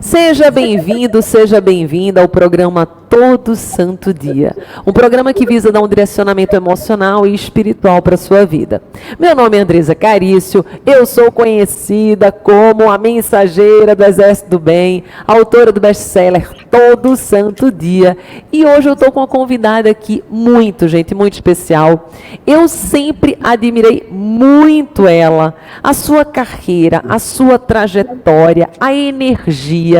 Seja bem-vindo, seja bem-vinda ao programa Todo Santo Dia. Um programa que visa dar um direcionamento emocional e espiritual para a sua vida. Meu nome é Andresa Carício, eu sou conhecida como a mensageira do Exército do Bem, autora do best-seller Todo Santo Dia. E hoje eu estou com uma convidada aqui muito especial. Eu sempre admirei muito ela, a sua carreira, a sua trajetória, a energia.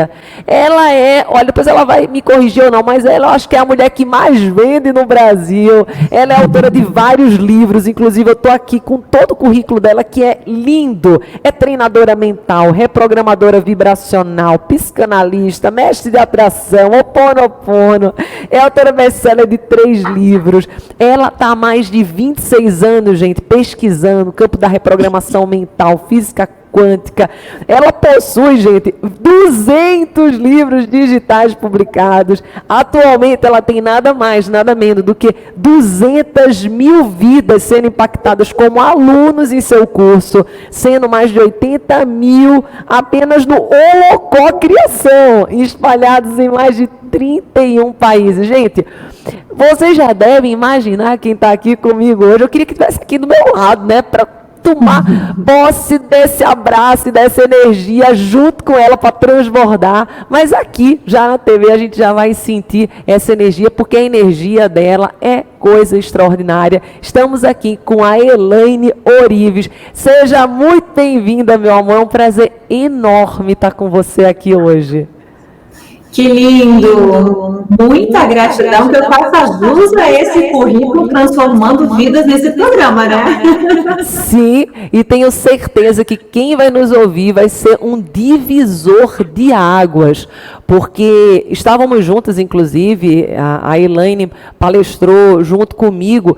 Ela é, olha, depois ela vai me corrigir ou não, mas ela eu acho que é a mulher que mais vende no Brasil. Ela é autora de vários livros, inclusive eu estou aqui com todo o currículo dela, que é lindo. É treinadora mental, reprogramadora vibracional, psicanalista, mestre de atração, Ho'oponopono. É autora best-seller de 3 livros. Ela está há mais de 26 anos, gente, pesquisando no campo da reprogramação mental, física quântica. Ela possui, gente, 200 livros digitais publicados. Atualmente ela tem nada mais, nada menos do que 200 mil vidas sendo impactadas como alunos em seu curso, sendo mais de 80 mil apenas no Holococriação, espalhados em mais de 31 países. Gente, vocês já devem imaginar quem está aqui comigo hoje. Eu queria que estivesse aqui do meu lado, né, para tomar posse desse abraço e dessa energia junto com ela para transbordar. Mas aqui, já na TV, a gente já vai sentir essa energia, porque a energia dela é coisa extraordinária. Estamos aqui com a Elaine Orives. Seja muito bem-vinda, meu amor. É um prazer enorme estar com você aqui hoje. Que lindo! Muita gratidão que eu faça jus a esse currículo transformando vidas nesse programa, né? Sim, e tenho certeza que quem vai nos ouvir vai ser um divisor de águas, porque estávamos juntas, inclusive, a Elaine palestrou junto comigo,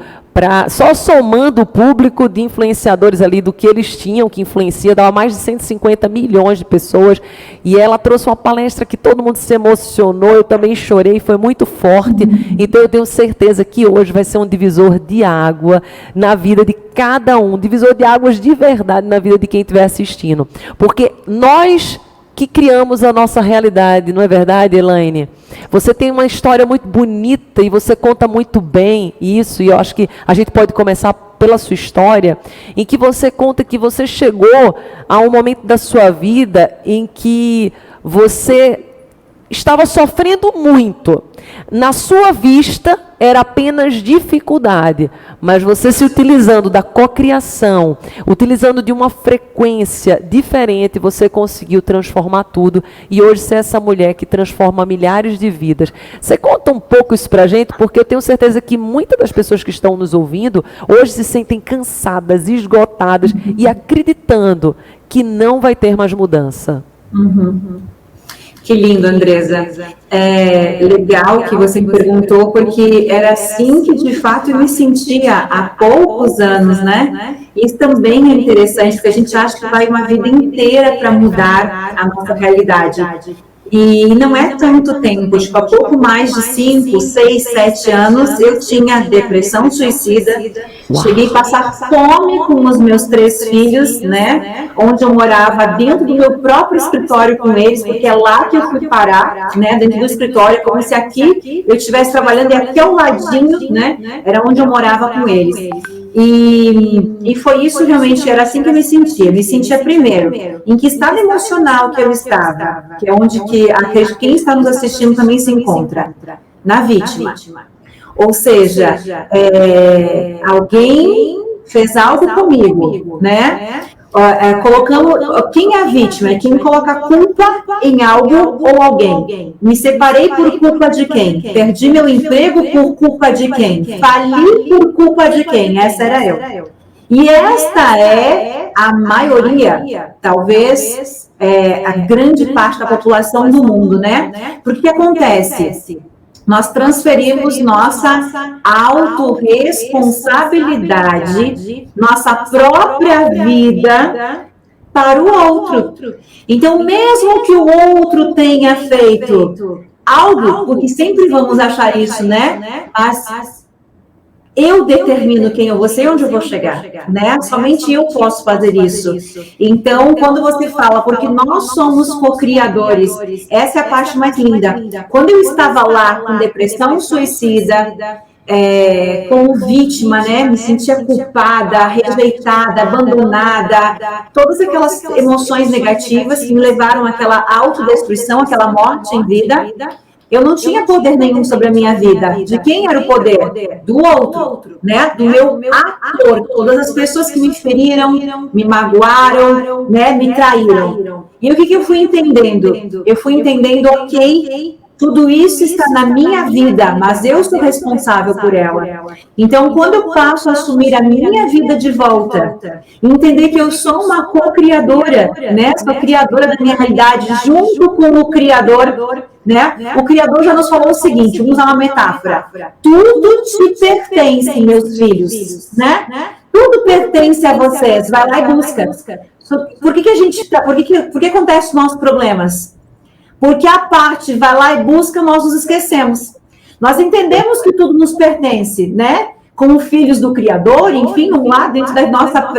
só somando o público de influenciadores ali do que eles tinham, que influencia, dava mais de 150 milhões de pessoas, e ela trouxe uma palestra que todo mundo se emocionou, eu também chorei, foi muito forte. Então eu tenho certeza que hoje vai ser um divisor de água na vida de cada um, divisor de águas de verdade na vida de quem estiver assistindo, porque nós que criamos a nossa realidade, não é verdade, Elaine? Você tem uma história muito bonita e você conta muito bem isso, e eu acho que a gente pode começar pela sua história, em que você conta que você chegou a um momento da sua vida em que você estava sofrendo muito. Na sua vista, era apenas dificuldade, mas você se utilizando da cocriação, utilizando de uma frequência diferente, você conseguiu transformar tudo, e hoje você é essa mulher que transforma milhares de vidas. Você conta um pouco isso pra gente, porque eu tenho certeza que muitas das pessoas que estão nos ouvindo, hoje se sentem cansadas, esgotadas, e acreditando que não vai ter mais mudança. Que lindo, Andresa. É legal que você me perguntou, porque era assim que, de fato, eu me sentia há poucos anos, né? Isso também é interessante, porque a gente acha que vai uma vida inteira para mudar a nossa realidade. E não é tanto tempo, tipo, há pouco mais de 5, 6, 7 anos, eu tinha depressão suicida, cheguei a passar fome com os meus 3 filhos, né, onde eu morava dentro do meu próprio escritório com eles, porque é lá que eu fui parar, né, dentro do escritório, como se aqui eu estivesse trabalhando e aqui ao ladinho, né, era onde eu morava com eles. E foi isso realmente, era assim que eu me sentia primeiro, em que estado emocional que eu estava, que é onde que quem está nos assistindo também se encontra, na vítima. Ou seja, alguém fez algo comigo, né? Colocando, quem é a vítima? É quem coloca culpa em algo ou alguém. Me separei por culpa de quem? Perdi meu emprego por culpa de quem? Fali por culpa de quem? Essa era eu. E esta é a maioria, talvez a grande parte da população do mundo, né? Porque o que acontece? Nós transferimos nossa autorresponsabilidade, nossa própria vida para o outro. Então, mesmo que o outro tenha feito algo, porque sempre vamos achar isso, né? Mas Eu determino quem eu vou ser e onde eu vou chegar, né? Somente eu posso fazer isso. Então, quando você fala, porque nós somos co-criadores, essa é a parte mais linda. Quando eu estava lá com depressão suicida, como vítima, né? Me sentia culpada, rejeitada, abandonada, todas aquelas emoções negativas que me levaram àquela autodestruição, àquela morte em vida. Eu não tinha poder nenhum sobre a minha vida. De quem era o poder? Do outro, né? Do meu ator. Todas as pessoas que me feriram, me magoaram, né? Me traíram. E o que eu fui entendendo? Eu fui entendendo, ok, tudo isso está na minha vida, mas eu sou responsável por ela. Então, quando eu passo a assumir a minha vida de volta, entender que eu sou uma co-criadora, né? Sou criadora da minha realidade junto com o Criador, né? O Criador já nos falou o seguinte, vamos usar uma metáfora. Tudo te pertence, meus filhos, né? Tudo pertence a vocês. Vai lá e busca. Por que acontece os nossos problemas? Porque a parte vai lá e busca, nós nos esquecemos. Nós entendemos que tudo nos pertence, né? Como filhos do Criador, enfim, vamos lá, dentro da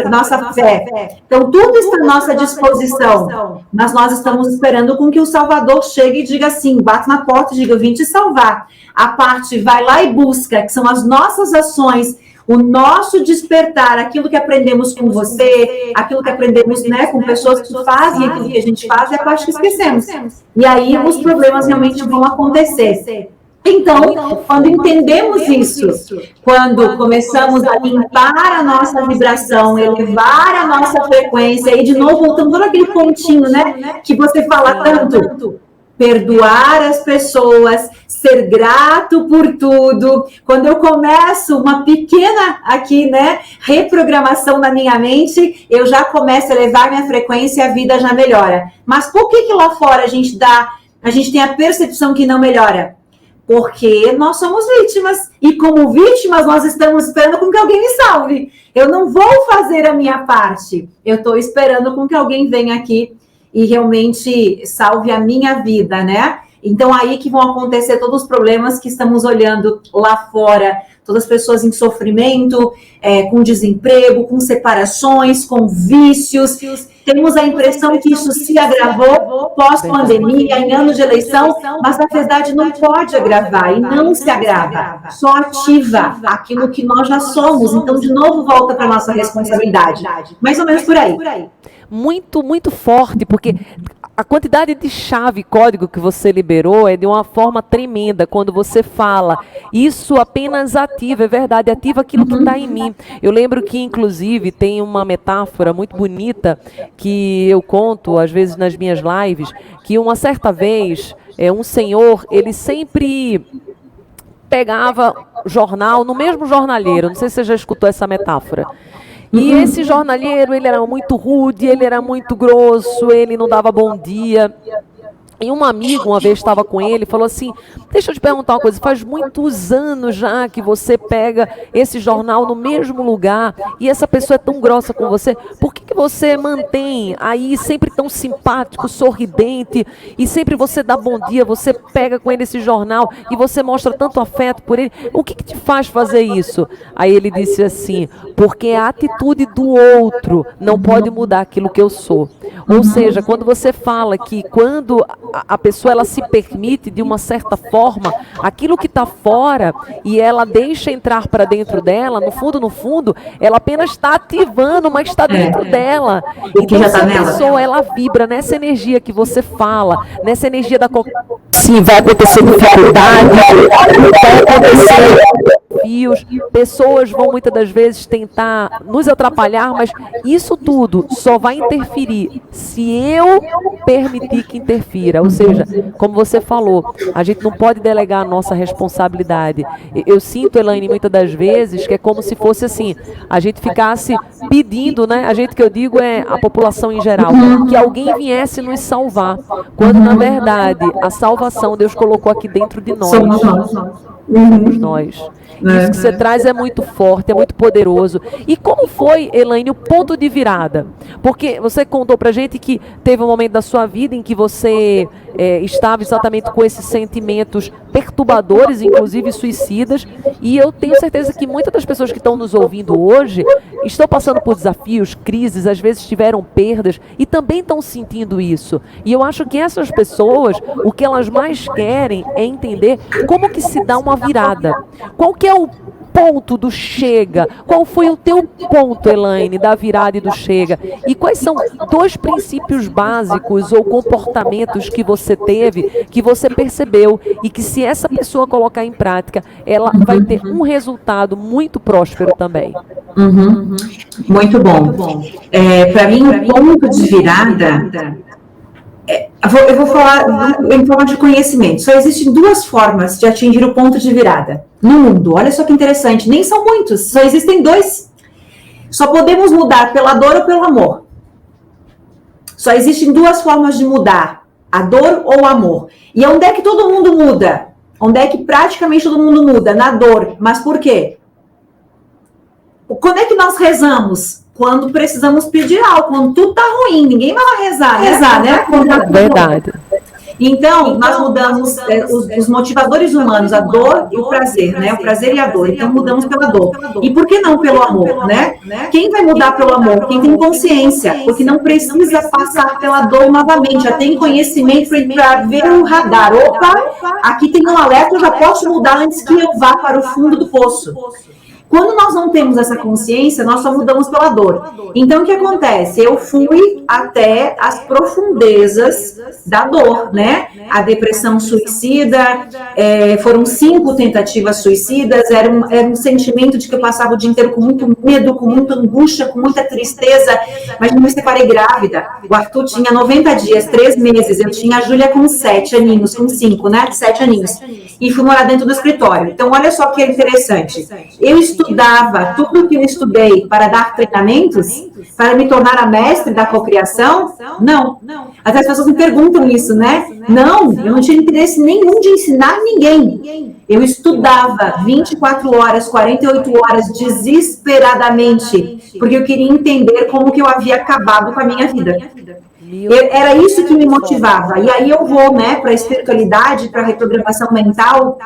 nossa fé. Então, tudo está à nossa disposição. Mas nós estamos esperando com que o Salvador chegue e diga assim, bate na porta e diga, eu vim te salvar. A parte vai lá e busca, que são as nossas ações, o nosso despertar, aquilo que aprendemos com você, aquilo que aprendemos, né, com pessoas que fazem aquilo que a gente faz, é a parte que esquecemos. E aí os problemas realmente vão acontecer. Então, quando entendemos isso, quando começamos a limpar a nossa vibração, elevar a nossa frequência, e de novo voltamos naquele pontinho, né, que você fala tanto, perdoar as pessoas, ser grato por tudo. Quando eu começo uma pequena aqui, né, reprogramação na minha mente, eu já começo a elevar minha frequência e a vida já melhora. Mas por que lá fora a gente tem a percepção que não melhora? Porque nós somos vítimas. E como vítimas, nós estamos esperando com que alguém me salve. Eu não vou fazer a minha parte. Eu estou esperando com que alguém venha aqui e realmente salve a minha vida, né? Então, aí que vão acontecer todos os problemas que estamos olhando lá fora, todas as pessoas em sofrimento, com desemprego, com separações, com vícios. Temos a impressão que isso se agravou pós-pandemia, em ano de eleição, mas na verdade não pode agravar e não se agrava, só ativa aquilo que nós já somos. Então, de novo, volta para a nossa responsabilidade. Mais ou menos por aí. Muito, muito forte, porque a quantidade de chave, código que você liberou é de uma forma tremenda. Quando você fala, isso apenas ativa, é verdade, ativa aquilo que está em mim. Eu lembro que, inclusive, tem uma metáfora muito bonita que eu conto, às vezes, nas minhas lives, que uma certa vez, um senhor, ele sempre pegava jornal no mesmo jornalheiro. Não sei se você já escutou essa metáfora. E esse jornalheiro, ele era muito rude, ele era muito grosso, ele não dava bom dia. E um amigo, uma vez estava com ele, falou assim, deixa eu te perguntar uma coisa, faz muitos anos já que você pega esse jornal no mesmo lugar e essa pessoa é tão grossa com você, por que você mantém aí sempre tão simpático, sorridente, e sempre você dá bom dia, você pega com ele esse jornal e você mostra tanto afeto por ele, o que te faz fazer isso? Aí ele disse assim, porque a atitude do outro não pode mudar aquilo que eu sou. Ou seja, quando você fala que quando a pessoa ela se permite de uma certa forma aquilo que está fora e ela deixa entrar para dentro dela, no fundo, ela apenas está ativando, mas está dentro dela. Então, se a pessoa ela vibra nessa energia que você fala, nessa energia da sim, vai acontecer dificuldade, vai acontecer desafios, pessoas vão muitas das vezes tentar nos atrapalhar, mas isso tudo só vai interferir se eu permitir que interfira. Ou seja, como você falou, a gente não pode delegar a nossa responsabilidade. Eu sinto, Elaine, muitas das vezes que é como se fosse assim, a gente ficasse pedindo, né? A gente que eu digo é a população em geral, que alguém viesse nos salvar, quando na verdade a salvação Deus colocou aqui dentro de nós. Somos nós. Isso que você traz é muito forte, é muito poderoso. E como foi, Elaine, o ponto de virada? Porque você contou pra gente que teve um momento da sua vida em que você estava exatamente com esses sentimentos perturbadores, inclusive suicidas, e eu tenho certeza que muitas das pessoas que estão nos ouvindo hoje estão passando por desafios, crises, às vezes tiveram perdas e também estão sentindo isso. E eu acho que essas pessoas, o que elas mais querem é entender como que se dá uma virada. Qual que é o ponto do chega? Qual foi o teu ponto, Elaine, da virada e do chega? E quais são 2 princípios básicos ou comportamentos que você teve, que você percebeu e que se essa pessoa colocar em prática, ela vai ter um resultado muito próspero também? Muito bom. Para mim, o ponto de virada... Eu vou falar em forma de conhecimento. Só existem 2 formas de atingir o ponto de virada no mundo. Olha só que interessante. Nem são muitos, só existem 2. Só podemos mudar pela dor ou pelo amor. Só existem 2 formas de mudar: a dor ou o amor. E onde é que todo mundo muda? Onde é que praticamente todo mundo muda? Na dor. Mas por quê? Quando é que nós rezamos? Quando precisamos pedir algo, quando tudo tá ruim, ninguém vai lá rezar, né? Verdade. Então, nós mudamos os motivadores humanos, a dor e o prazer, né? O prazer e a dor. Então, mudamos pela dor. E por que não pelo amor, né? Quem vai mudar pelo amor? Quem tem consciência, porque não precisa passar pela dor novamente, já tem conhecimento para ver o radar. Opa, aqui tem um alerta, eu já posso mudar antes que eu vá para o fundo do poço. Quando nós não temos essa consciência, nós só mudamos pela dor. Então, o que acontece? Eu fui até as profundezas da dor, né? A depressão suicida, foram 5 tentativas suicidas, era um sentimento de que eu passava o dia inteiro com muito medo, com muita angústia, com muita tristeza. Mas eu me separei grávida. O Arthur tinha 90 dias, 3 meses. Eu tinha a Júlia com 7 aninhos, com 5, né? 7 aninhos. E fui morar dentro do escritório. Então, olha só que é interessante. Eu estudava tudo que eu estudei para dar treinamentos, para me tornar a mestre da cocriação? Não. Até as pessoas me perguntam isso, né? Não, eu não tinha interesse nenhum de ensinar ninguém. Eu estudava 24 horas, 48 horas, desesperadamente, porque eu queria entender como que eu havia acabado com a minha vida. Era isso que me motivava. E aí eu vou, né, para a espiritualidade, para a reprogramação mental,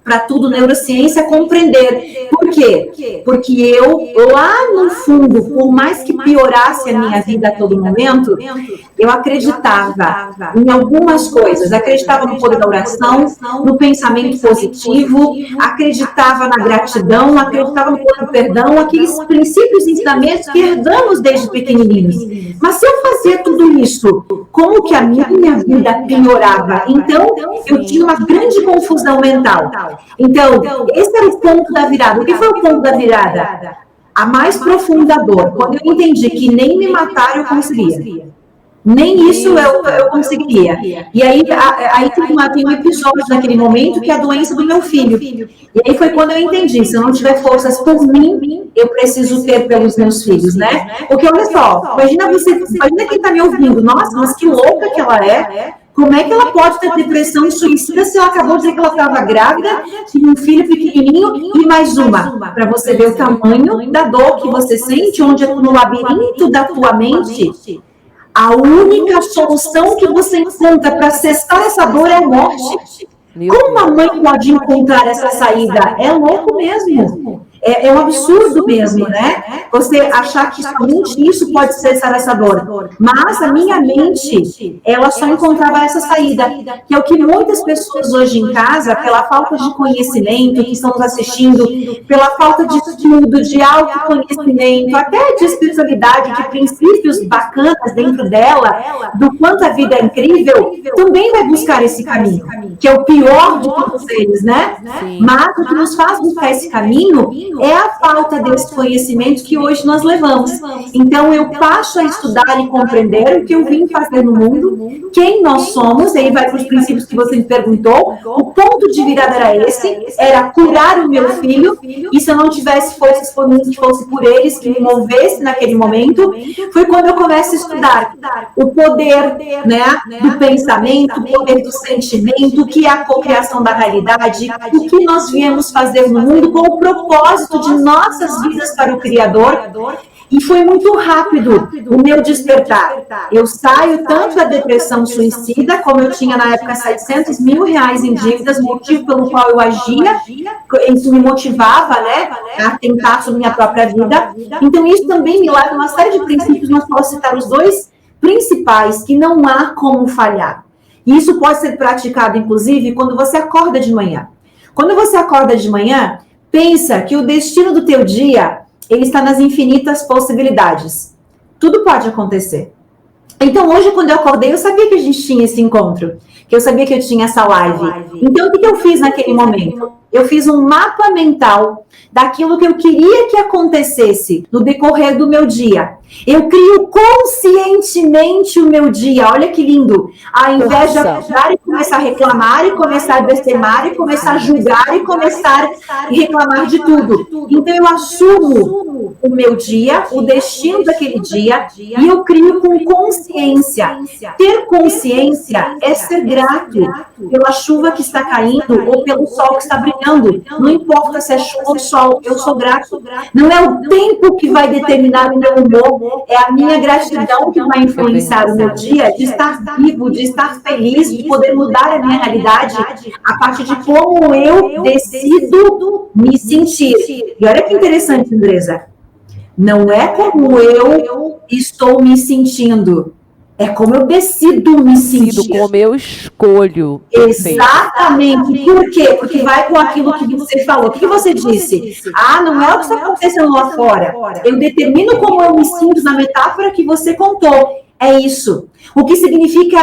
para tudo, neurociência, compreender. Por quê? Porque eu, lá no fundo, por mais que piorasse a minha vida a todo momento, eu acreditava em algumas coisas. Acreditava no poder da oração, no pensamento positivo, acreditava na gratidão, acreditava no poder do perdão, aqueles princípios e ensinamentos que herdamos desde pequenininhos. Mas se eu fazia tudo isso, como que a minha vida piorava? Então, eu tinha uma grande confusão mental. Então, esse era o ponto da virada. O que foi o ponto da virada? A mais profunda dor. Quando eu entendi que nem me matar eu conseguia. Nem isso eu conseguiria. E aí tem um episódio naquele momento que é a doença do meu filho. E aí foi quando eu entendi, se eu não tiver forças por mim, eu preciso ter pelos meus filhos, né? Porque olha só, imagina quem está me ouvindo, nossa, mas que louca que ela é. Como é que ela pode ter depressão suicida se ela acabou de dizer que ela estava grávida, tinha um filho pequenininho e mais uma? Para você ver o tamanho da dor que você sente, onde no labirinto da tua mente, a única solução que você encontra para cessar essa dor é a morte. Como uma mãe pode encontrar essa saída? É louco mesmo. É um absurdo mesmo, né? Você achar que somente isso pode cessar essa dor. Mas a minha mente, ela só encontrava essa saída, que é o que muitas pessoas hoje em casa, pela falta de conhecimento que estão nos assistindo, pela falta de estudo, de autoconhecimento, até de espiritualidade, de princípios bacanas dentro dela, do quanto a vida é incrível, também vai buscar esse caminho, que é o pior de todos eles, né? Sim. Mas o que nos faz buscar esse caminho é a falta desse conhecimento que hoje nós levamos. Então, eu passo a estudar e compreender o que eu vim fazer no mundo, quem nós somos, e aí vai para os princípios que você me perguntou. O ponto de virada era esse, era curar o meu filho, e se eu não tivesse forças por mim, que fosse por eles, que me movesse naquele momento, foi quando eu começo a estudar o poder, né, do pensamento, o poder do sentimento, o que é a cocriação da realidade, o que nós viemos fazer no mundo com o propósito de nossas vidas para o Criador. E foi muito rápido o meu despertar. Eu saio tanto da depressão suicida, como eu tinha na época R$700 mil em dívidas, motivo pelo qual eu agia, isso me motivava, né, a tentar sobre minha própria vida. Então isso também me leva a uma série de princípios, nós posso citar os dois principais, que não há como falhar. E isso pode ser praticado, inclusive, quando você acorda de manhã. Quando você acorda de manhã, pensa que o destino do teu dia, ele está nas infinitas possibilidades. Tudo pode acontecer. Então, hoje, quando eu acordei, eu sabia que a gente tinha esse encontro, que eu sabia que eu tinha essa live. Então, o que eu fiz naquele momento? Eu fiz um mapa mental daquilo que eu queria que acontecesse no decorrer do meu dia. Eu crio conscientemente o meu dia. Olha que lindo. Ao invés de acordar e começar a reclamar, e começar a blasfemar, e começar a julgar, e começar a reclamar de tudo. Então, eu assumo o meu dia, o destino daquele dia, e eu crio com consciência. Ter consciência é ser grato pela chuva que está caindo ou pelo sol que está brilhando. Não importa se é chuva ou sol, eu sou grato. Não é o tempo que vai determinar o meu humor, é a minha gratidão que vai influenciar o meu dia, de estar vivo, de estar feliz, de poder mudar a minha realidade a partir de como eu decido me sentir. E olha que interessante, Andresa. Não é como eu estou me sentindo, é como eu decido me sentir. Como eu escolho. Exatamente. Por quê? Porque vai com aquilo que você falou. O que você disse? Ah, não é o que está acontecendo lá fora. Eu determino como eu me sinto na metáfora que você contou. É isso. O que significa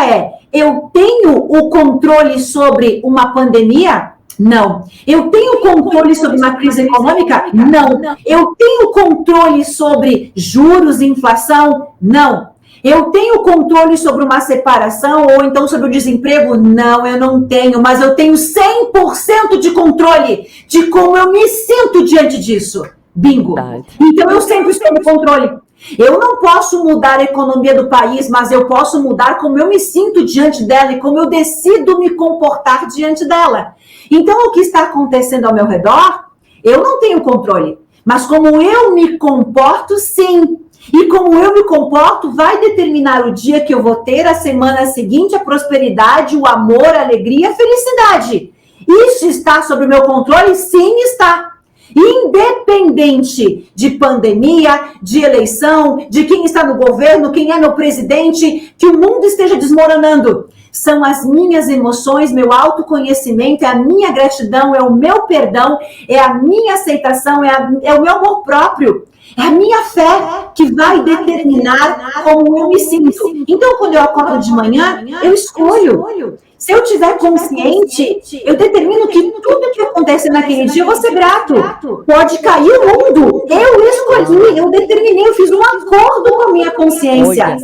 eu tenho o controle sobre uma pandemia? Não. Eu tenho controle sobre uma crise econômica? Não. Eu tenho controle sobre juros e inflação? Não. Eu tenho controle sobre uma separação ou então sobre o desemprego? Não, eu não tenho, mas eu tenho 100% de controle de como eu me sinto diante disso. Bingo. Então eu sempre estou no controle. Eu não posso mudar a economia do país, mas eu posso mudar como eu me sinto diante dela e como eu decido me comportar diante dela. Então o que está acontecendo ao meu redor, eu não tenho controle, mas como eu me comporto, sim. E como eu me comporto vai determinar o dia que eu vou ter, a semana seguinte, a prosperidade, o amor, a alegria, a felicidade. Isso está sob o meu controle? Sim, está. Independente de pandemia, de eleição, de quem está no governo, quem é meu presidente, que o mundo esteja desmoronando. São as minhas emoções, meu autoconhecimento, é a minha gratidão, é o meu perdão, é a minha aceitação, é o meu amor próprio. É a minha fé que vai determinar como eu me sinto. Então, quando eu acordo de manhã, eu escolho. Se eu estiver consciente, eu determino que tudo que acontecer naquele dia eu vou ser grato. Pode cair o mundo. Eu escolhi, eu determinei, eu fiz um acordo com a minha consciência.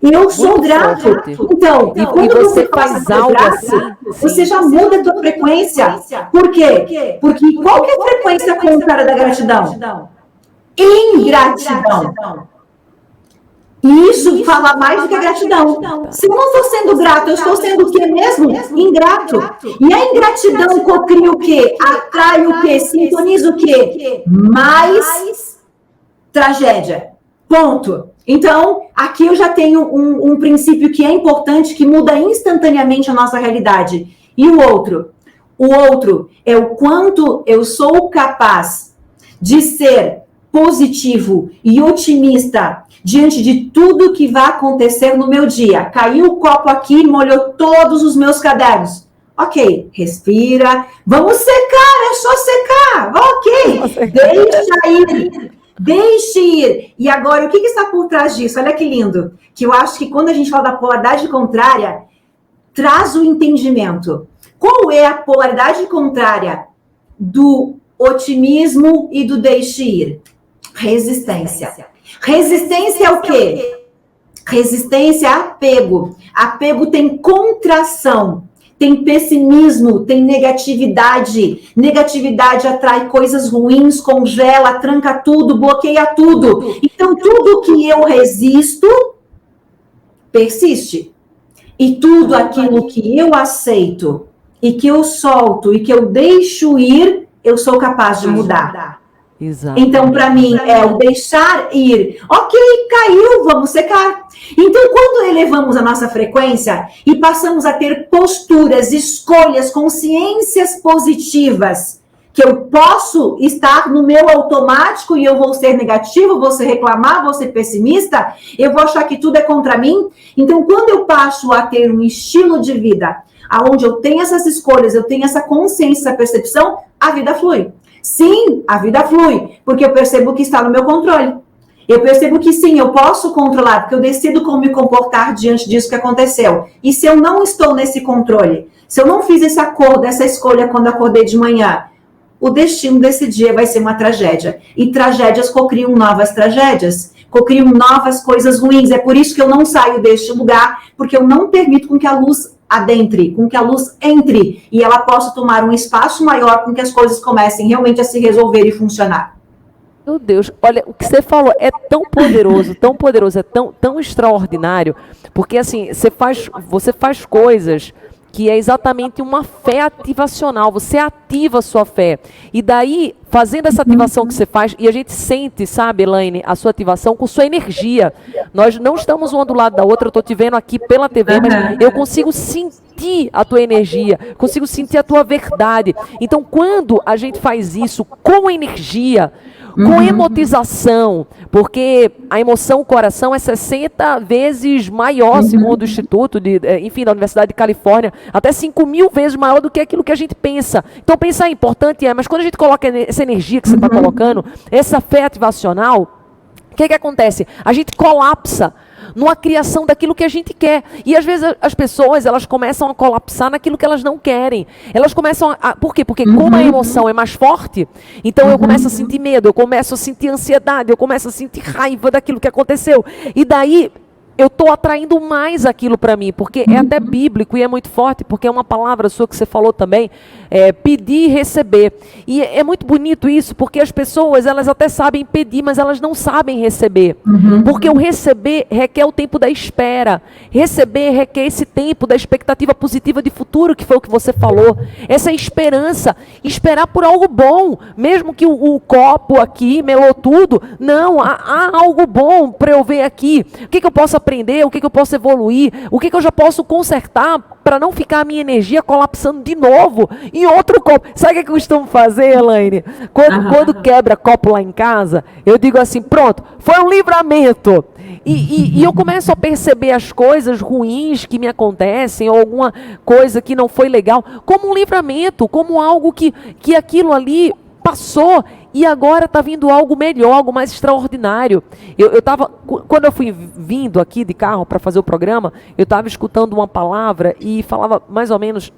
Eu sou grato. Então, quando você faz algo assim, você já muda a sua frequência. Por quê? Porque qual que é a frequência contrária da gratidão? Ingratidão. E isso fala mais do que a gratidão. Se eu não estou sendo grato, eu estou sendo o que mesmo? Ingrato. E a ingratidão cocria o quê? Atrai o quê? Sintoniza o quê? Mais tragédia. Ponto. Então, aqui eu já tenho um princípio que é importante, que muda instantaneamente a nossa realidade. E o outro? O outro é o quanto eu sou capaz de ser positivo e otimista diante de tudo que vai acontecer no meu dia. Caiu o copo aqui, molhou todos os meus cadernos. Ok, respira. Vamos secar, é só secar. Ok, deixe ir. E agora, o que está por trás disso? Olha que lindo. Que eu acho que quando a gente fala da polaridade contrária, traz o entendimento. Qual é a polaridade contrária do otimismo e do deixe ir? Resistência. Resistência é o quê? Resistência é apego. Apego tem contração, tem pessimismo, tem negatividade. Negatividade atrai coisas ruins, congela, tranca tudo, bloqueia tudo. Então, tudo que eu resisto, persiste. E tudo aquilo que eu aceito, e que eu solto, e que eu deixo ir, eu sou capaz de mudar. Exato. Então, para mim, é o deixar ir. Ok, caiu, vamos secar. Então, quando elevamos a nossa frequência e passamos a ter posturas, escolhas, consciências positivas, que eu posso estar no meu automático e eu vou ser negativo, vou ser reclamar, vou ser pessimista, eu vou achar que tudo é contra mim. Então, quando eu passo a ter um estilo de vida onde eu tenho essas escolhas, eu tenho essa consciência, essa percepção, a vida flui. Sim, a vida flui, porque eu percebo que está no meu controle. Eu percebo que sim, eu posso controlar, porque eu decido como me comportar diante disso que aconteceu. E se eu não estou nesse controle, se eu não fiz esse acordo, essa escolha quando acordei de manhã, o destino desse dia vai ser uma tragédia. E tragédias cocriam novas tragédias, cocriam novas coisas ruins. É por isso que eu não saio deste lugar, porque eu não permito com que a luz adentre, com que a luz entre e ela possa tomar um espaço maior com que as coisas comecem realmente a se resolver e funcionar. Meu Deus, olha, o que você falou é tão poderoso, é tão extraordinário, porque assim, você faz coisas que é exatamente uma fé ativacional, você ativa a sua fé, e daí, fazendo essa ativação que você faz, e a gente sente, sabe, Elaine, a sua ativação com sua energia, nós não estamos uma do lado da outra, eu estou te vendo aqui pela TV, mas eu consigo sentir a tua energia, consigo sentir a tua verdade, então quando a gente faz isso com energia, com emotização, porque a emoção, o coração é 60 vezes maior, segundo o Instituto, da Universidade de Califórnia, até 5.000 vezes maior do que aquilo que a gente pensa. Então pensar é importante, mas quando a gente coloca essa energia que você está colocando, essa fé ativacional, o que acontece? A gente colapsa numa criação daquilo que a gente quer. E às vezes as pessoas, elas começam a colapsar naquilo que elas não querem. Elas começam a... Por quê? Porque como a emoção é mais forte, então eu começo a sentir medo, eu começo a sentir ansiedade, eu começo a sentir raiva daquilo que aconteceu. E daí eu estou atraindo mais aquilo para mim, porque é até bíblico e é muito forte, porque é uma palavra sua que você falou também, pedir e receber. E é muito bonito isso, porque as pessoas, elas até sabem pedir, mas elas não sabem receber. Porque o receber requer o tempo da espera. Receber requer esse tempo da expectativa positiva de futuro, que foi o que você falou. Essa esperança, esperar por algo bom, mesmo que o copo aqui melou tudo. Não, há algo bom para eu ver aqui. O que eu posso aprender, o que eu posso evoluir, o que eu já posso consertar para não ficar a minha energia colapsando de novo em outro copo. Sabe o que eu costumo fazer, Elaine? Quando quebra copo lá em casa, eu digo assim, pronto, foi um livramento. E eu começo a perceber as coisas ruins que me acontecem, ou alguma coisa que não foi legal, como um livramento, como algo que aquilo ali passou e agora está vindo algo melhor, algo mais extraordinário. Quando eu fui vindo aqui de carro para fazer o programa, eu estava escutando uma palavra e falava mais ou menos,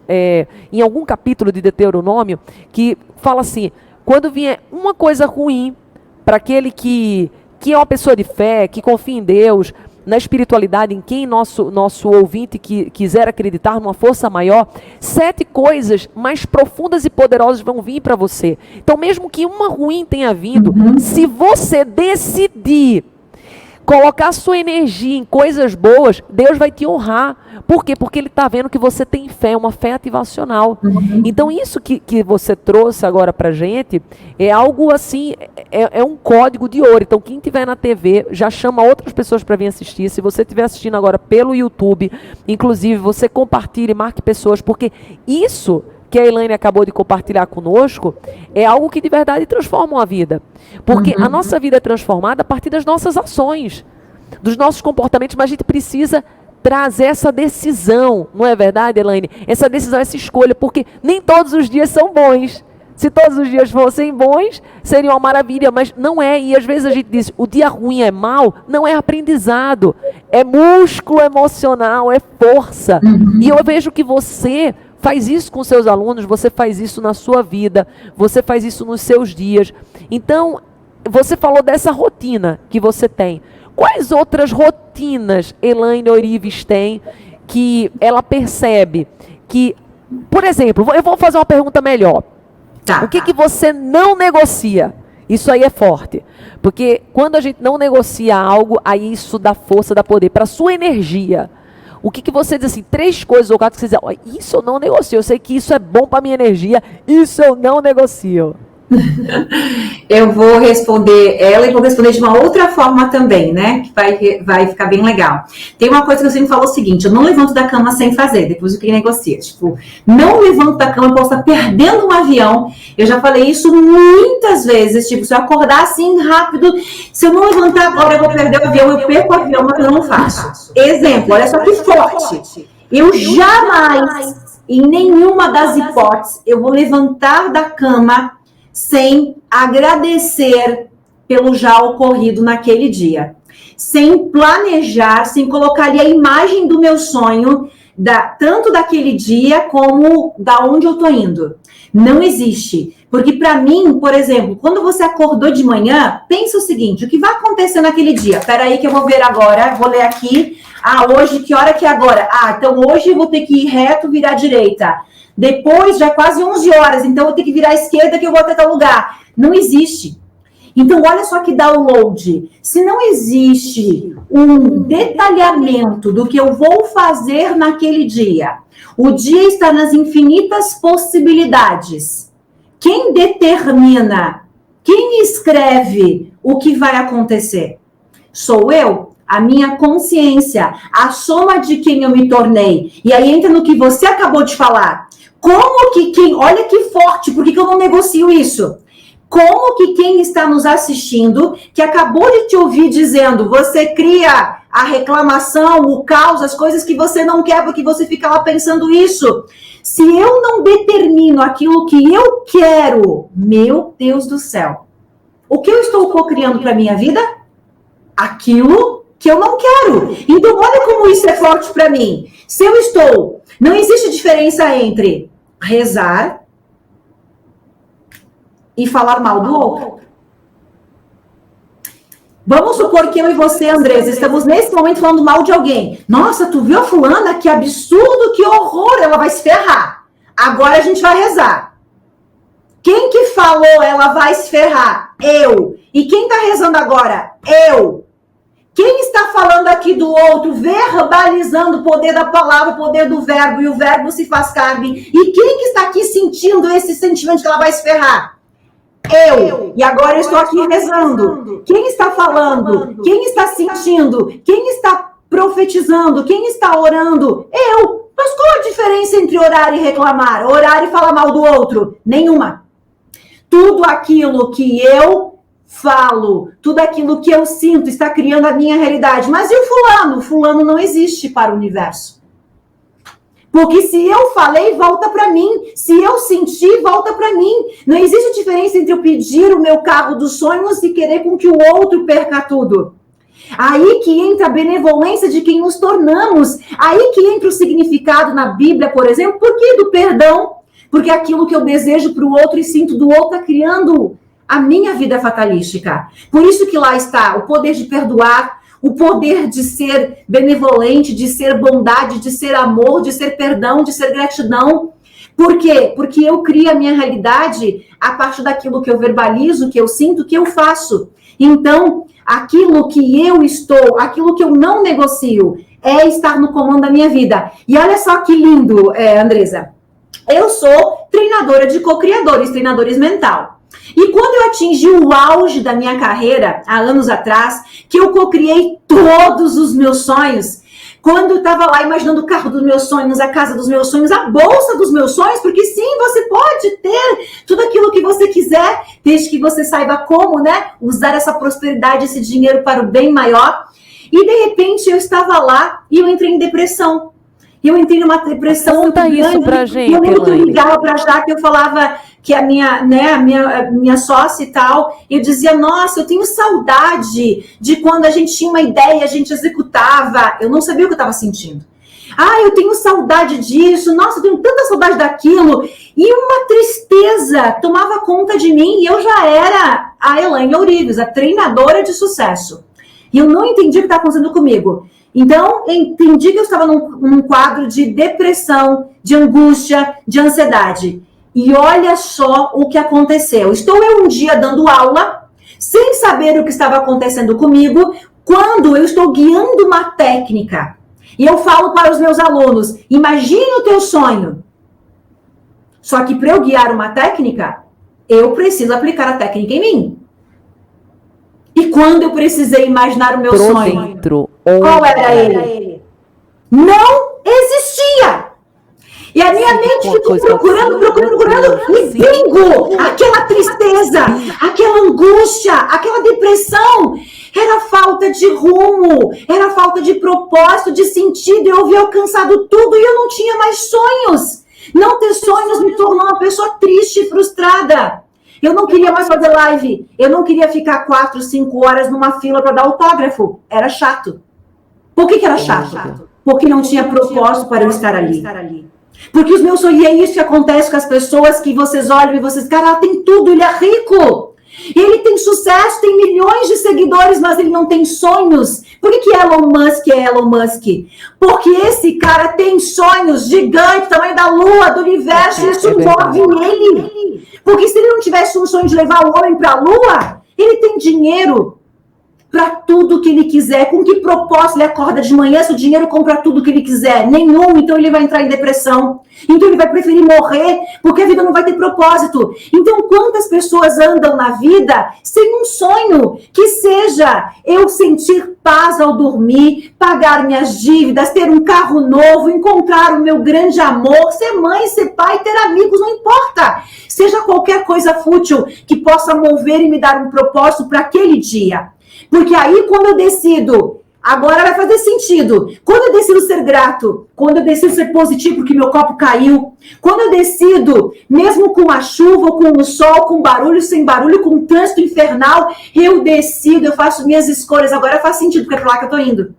em algum capítulo de Deuteronômio, que fala assim, quando vier uma coisa ruim para aquele que é uma pessoa de fé, que confia em Deus, na espiritualidade, em quem nosso ouvinte que quiser acreditar numa força maior, 7 coisas mais profundas e poderosas vão vir para você. Então, mesmo que uma ruim tenha vindo, se você decidir colocar sua energia em coisas boas, Deus vai te honrar. Por quê? Porque Ele está vendo que você tem fé, uma fé ativacional. Então, isso que você trouxe agora para a gente, é algo assim, é um código de ouro. Então, quem estiver na TV, já chama outras pessoas para vir assistir. Se você estiver assistindo agora pelo YouTube, inclusive, você compartilhe, marque pessoas, porque isso que a Elaine acabou de compartilhar conosco, é algo que de verdade transforma uma vida. Porque a nossa vida é transformada a partir das nossas ações, dos nossos comportamentos, mas a gente precisa trazer essa decisão, não é verdade, Elaine? Essa decisão, essa escolha, porque nem todos os dias são bons. Se todos os dias fossem bons, seria uma maravilha, mas não é. E às vezes a gente diz, o dia ruim é mau, não é aprendizado, é músculo emocional, é força. E eu vejo que você faz isso com seus alunos, você faz isso na sua vida, você faz isso nos seus dias. Então, você falou dessa rotina que você tem. Quais outras rotinas Elaine Orives tem que ela percebe que, por exemplo, eu vou fazer uma pergunta melhor. O que você não negocia? Isso aí é forte. Porque quando a gente não negocia algo, aí isso dá força, dá poder para a sua energia. O que você diz assim, 3 coisas ou 4 que você diz, isso eu não negocio, eu sei que isso é bom para minha energia, isso eu não negocio. Eu vou responder ela e vou responder de uma outra forma também, né? Que vai ficar bem legal. Tem uma coisa que eu sempre falo o seguinte: eu não levanto da cama sem fazer, depois o que negocia. Tipo, não levanto da cama, eu posso estar perdendo um avião. Eu já falei isso muitas vezes. Tipo, se eu acordar assim rápido, se eu não levantar agora, eu vou perder o avião, eu perco o avião, mas eu não faço. Exemplo, olha só que forte. Eu jamais, em nenhuma das hipóteses, eu vou levantar da cama sem agradecer pelo já ocorrido naquele dia. Sem planejar, sem colocar ali a imagem do meu sonho, tanto daquele dia como da onde eu tô indo. Não existe. Porque para mim, por exemplo, quando você acordou de manhã, pensa o seguinte: o que vai acontecer naquele dia? Peraí que eu vou ver agora, vou ler aqui. Hoje, que hora que é agora? Então hoje eu vou ter que ir reto, virar à direita. Depois, já é quase 11 horas, então eu vou ter que virar à esquerda que eu vou até tal lugar. Não existe. Então, olha só que download. Se não existe um detalhamento do que eu vou fazer naquele dia, o dia está nas infinitas possibilidades. Quem determina, quem escreve o que vai acontecer? Sou eu, a minha consciência, a soma de quem eu me tornei. E aí entra no que você acabou de falar. Como que olha que forte, por que eu não negocio isso? Como que quem está nos assistindo, que acabou de te ouvir dizendo, você cria a reclamação, o caos, as coisas que você não quer, porque você fica lá pensando isso. Se eu não determino aquilo que eu quero, meu Deus do céu, o que eu estou co-criando para a minha vida? Aquilo que eu não quero. Então, olha como isso é forte para mim. Se eu estou... Não existe diferença entre rezar e falar mal do outro. Vamos supor que eu e você, Andresa, estamos nesse momento falando mal de alguém. Nossa, tu viu a fulana? Que absurdo, que horror, ela vai se ferrar. Agora a gente vai rezar. Quem que falou ela vai se ferrar? Eu. E quem está rezando agora? Eu. Quem está falando aqui do outro, verbalizando o poder da palavra, o poder do verbo, e o verbo se faz carne? E quem que está aqui sentindo esse sentimento que ela vai se ferrar? Eu. E agora eu estou aqui rezando. Quem está falando? Quem está sentindo? Quem está profetizando? Quem está orando? Eu. Mas qual a diferença entre orar e reclamar? Orar e falar mal do outro? Nenhuma. Tudo aquilo que eu falo, tudo aquilo que eu sinto está criando a minha realidade. Mas e o fulano? O fulano não existe para o universo. Porque se eu falei, volta para mim. Se eu senti, volta para mim. Não existe diferença entre eu pedir o meu carro dos sonhos e querer com que o outro perca tudo. Aí que entra a benevolência de quem nos tornamos. Aí que entra o significado na Bíblia, por exemplo. Por que do perdão? Porque aquilo que eu desejo para o outro e sinto do outro está criando a minha vida fatalística. Por isso que lá está o poder de perdoar, o poder de ser benevolente, de ser bondade, de ser amor, de ser perdão, de ser gratidão. Por quê? Porque eu crio a minha realidade a partir daquilo que eu verbalizo, que eu sinto, que eu faço. Então, aquilo que eu estou, aquilo que eu não negocio, é estar no comando da minha vida. E olha só que lindo, Andresa. Eu sou treinadora de co-criadores, treinadores mental. E quando eu atingi o auge da minha carreira, há anos atrás, que eu co-criei todos os meus sonhos, quando eu estava lá imaginando o carro dos meus sonhos, a casa dos meus sonhos, a bolsa dos meus sonhos, porque sim, você pode ter tudo aquilo que você quiser, desde que você saiba como, né, usar essa prosperidade, esse dinheiro para o bem maior. E de repente eu estava lá e eu entrei em depressão. E eu entrei numa depressão. Conta isso pra gente, e eu lembro que eu ligava pra Jaque, eu falava que a minha sócia e tal, eu dizia, nossa, eu tenho saudade de quando a gente tinha uma ideia e a gente executava. Eu não sabia o que eu estava sentindo. Eu tenho saudade disso, nossa, eu tenho tanta saudade daquilo. E uma tristeza tomava conta de mim e eu já era a Elaine Ourives, a treinadora de sucesso. E eu não entendi o que estava acontecendo comigo. Então, entendi que eu estava num quadro de depressão, de angústia, de ansiedade. E olha só o que aconteceu. Estou eu um dia dando aula, sem saber o que estava acontecendo comigo, quando eu estou guiando uma técnica. E eu falo para os meus alunos, imagine o teu sonho. Só que para eu guiar uma técnica, eu preciso aplicar a técnica em mim. E quando eu precisei imaginar o meu sonho, qual era ele? Não existia! E a minha mente ficou procurando, e bingo! Aquela tristeza, aquela angústia, aquela depressão, era falta de rumo, era falta de propósito, de sentido. Eu havia alcançado tudo e eu não tinha mais sonhos. Não ter sonhos me tornou uma pessoa triste e frustrada. Eu não queria mais fazer live, eu não queria ficar 4, 5 horas numa fila para dar autógrafo. Era chato. Por que era chato? Porque não tinha propósito para eu estar ali. Porque os meus sonhos, e é isso que acontece com as pessoas que vocês olham e vocês, cara, ela tem tudo, ele é rico. Ele tem sucesso, tem milhões de seguidores, mas ele não tem sonhos. Por que Elon Musk é Elon Musk? Porque esse cara tem sonhos gigantes, tamanho da lua, do universo, isso move ele. Porque se ele não tivesse um sonho de levar o homem para a lua, ele tem dinheiro para tudo que ele quiser. Com que propósito ele acorda de manhã se o dinheiro compra tudo que ele quiser? Nenhum, então ele vai entrar em depressão. Então ele vai preferir morrer, porque a vida não vai ter propósito. Então quantas pessoas andam na vida sem um sonho? Que seja eu sentir paz ao dormir, pagar minhas dívidas, ter um carro novo, encontrar o meu grande amor, ser mãe, ser pai, ter amigos, não importa. Seja qualquer coisa fútil que possa mover e me dar um propósito para aquele dia. Porque aí, quando eu decido, agora vai fazer sentido. Quando eu decido ser grato, quando eu decido ser positivo porque meu copo caiu, quando eu decido, mesmo com a chuva, com o sol, com barulho, sem barulho, com o trânsito infernal, eu decido, eu faço minhas escolhas. Agora faz sentido, porque é pra lá que eu tô indo.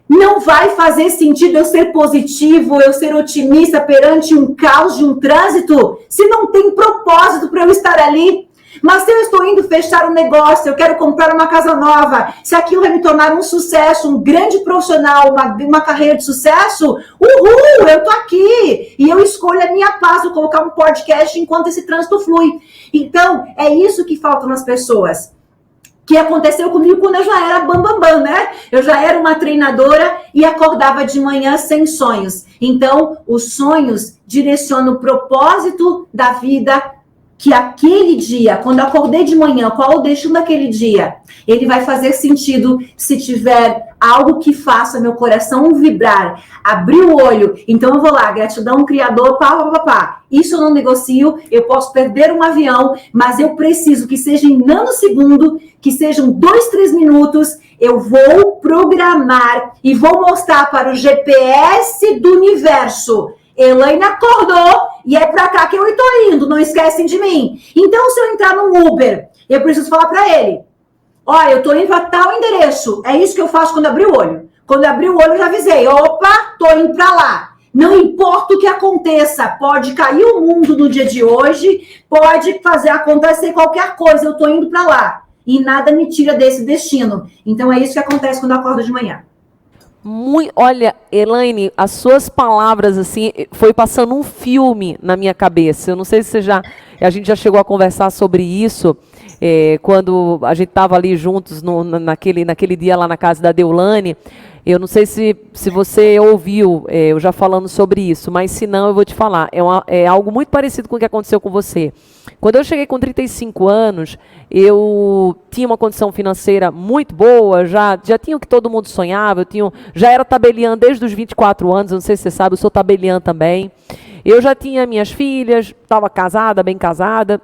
Não vai fazer sentido eu ser positivo, eu ser otimista perante um caos de um trânsito, se não tem propósito para eu estar ali. Mas se eu estou indo fechar um negócio, eu quero comprar uma casa nova, se aquilo vai me tornar um sucesso, um grande profissional, uma carreira de sucesso, uhul, eu tô aqui. E eu escolho a minha paz, vou colocar um podcast enquanto esse trânsito flui. Então, é isso que falta nas pessoas. Que aconteceu comigo quando eu já era bambambam, né? Eu já era uma treinadora e acordava de manhã sem sonhos. Então, os sonhos direcionam o propósito da vida, que aquele dia, quando eu acordei de manhã, qual o destino daquele dia, ele vai fazer sentido se tiver algo que faça meu coração vibrar, abrir o olho. Então eu vou lá, gratidão, criador, pá. Isso eu não negocio, eu posso perder um avião, mas eu preciso que seja em nanosegundo, que sejam 2, 3 minutos, eu vou programar e vou mostrar para o GPS do universo. Elaine acordou e é pra cá que eu estou indo, não esquecem de mim. Então, se eu entrar no Uber, eu preciso falar para ele, olha, eu estou indo para tal endereço, é isso que eu faço quando abrir o olho. Quando eu abrir o olho, eu já avisei, opa, estou indo para lá. Não importa o que aconteça, pode cair o mundo no dia de hoje, pode fazer acontecer qualquer coisa, eu estou indo para lá. E nada me tira desse destino. Então, é isso que acontece quando eu acordo de manhã. Olha, Elaine, as suas palavras, assim, foi passando um filme na minha cabeça. Eu não sei se a gente já chegou a conversar sobre isso, quando a gente estava ali juntos naquele dia lá na casa da Deulane. Eu não sei se você ouviu eu já falando sobre isso, mas se não, eu vou te falar. É algo muito parecido com o que aconteceu com você. Quando eu cheguei com 35 anos, eu tinha uma condição financeira muito boa, já tinha o que todo mundo sonhava, já era tabeliã desde os 24 anos, não sei se você sabe, eu sou tabeliã também. Eu já tinha minhas filhas, estava casada, bem casada.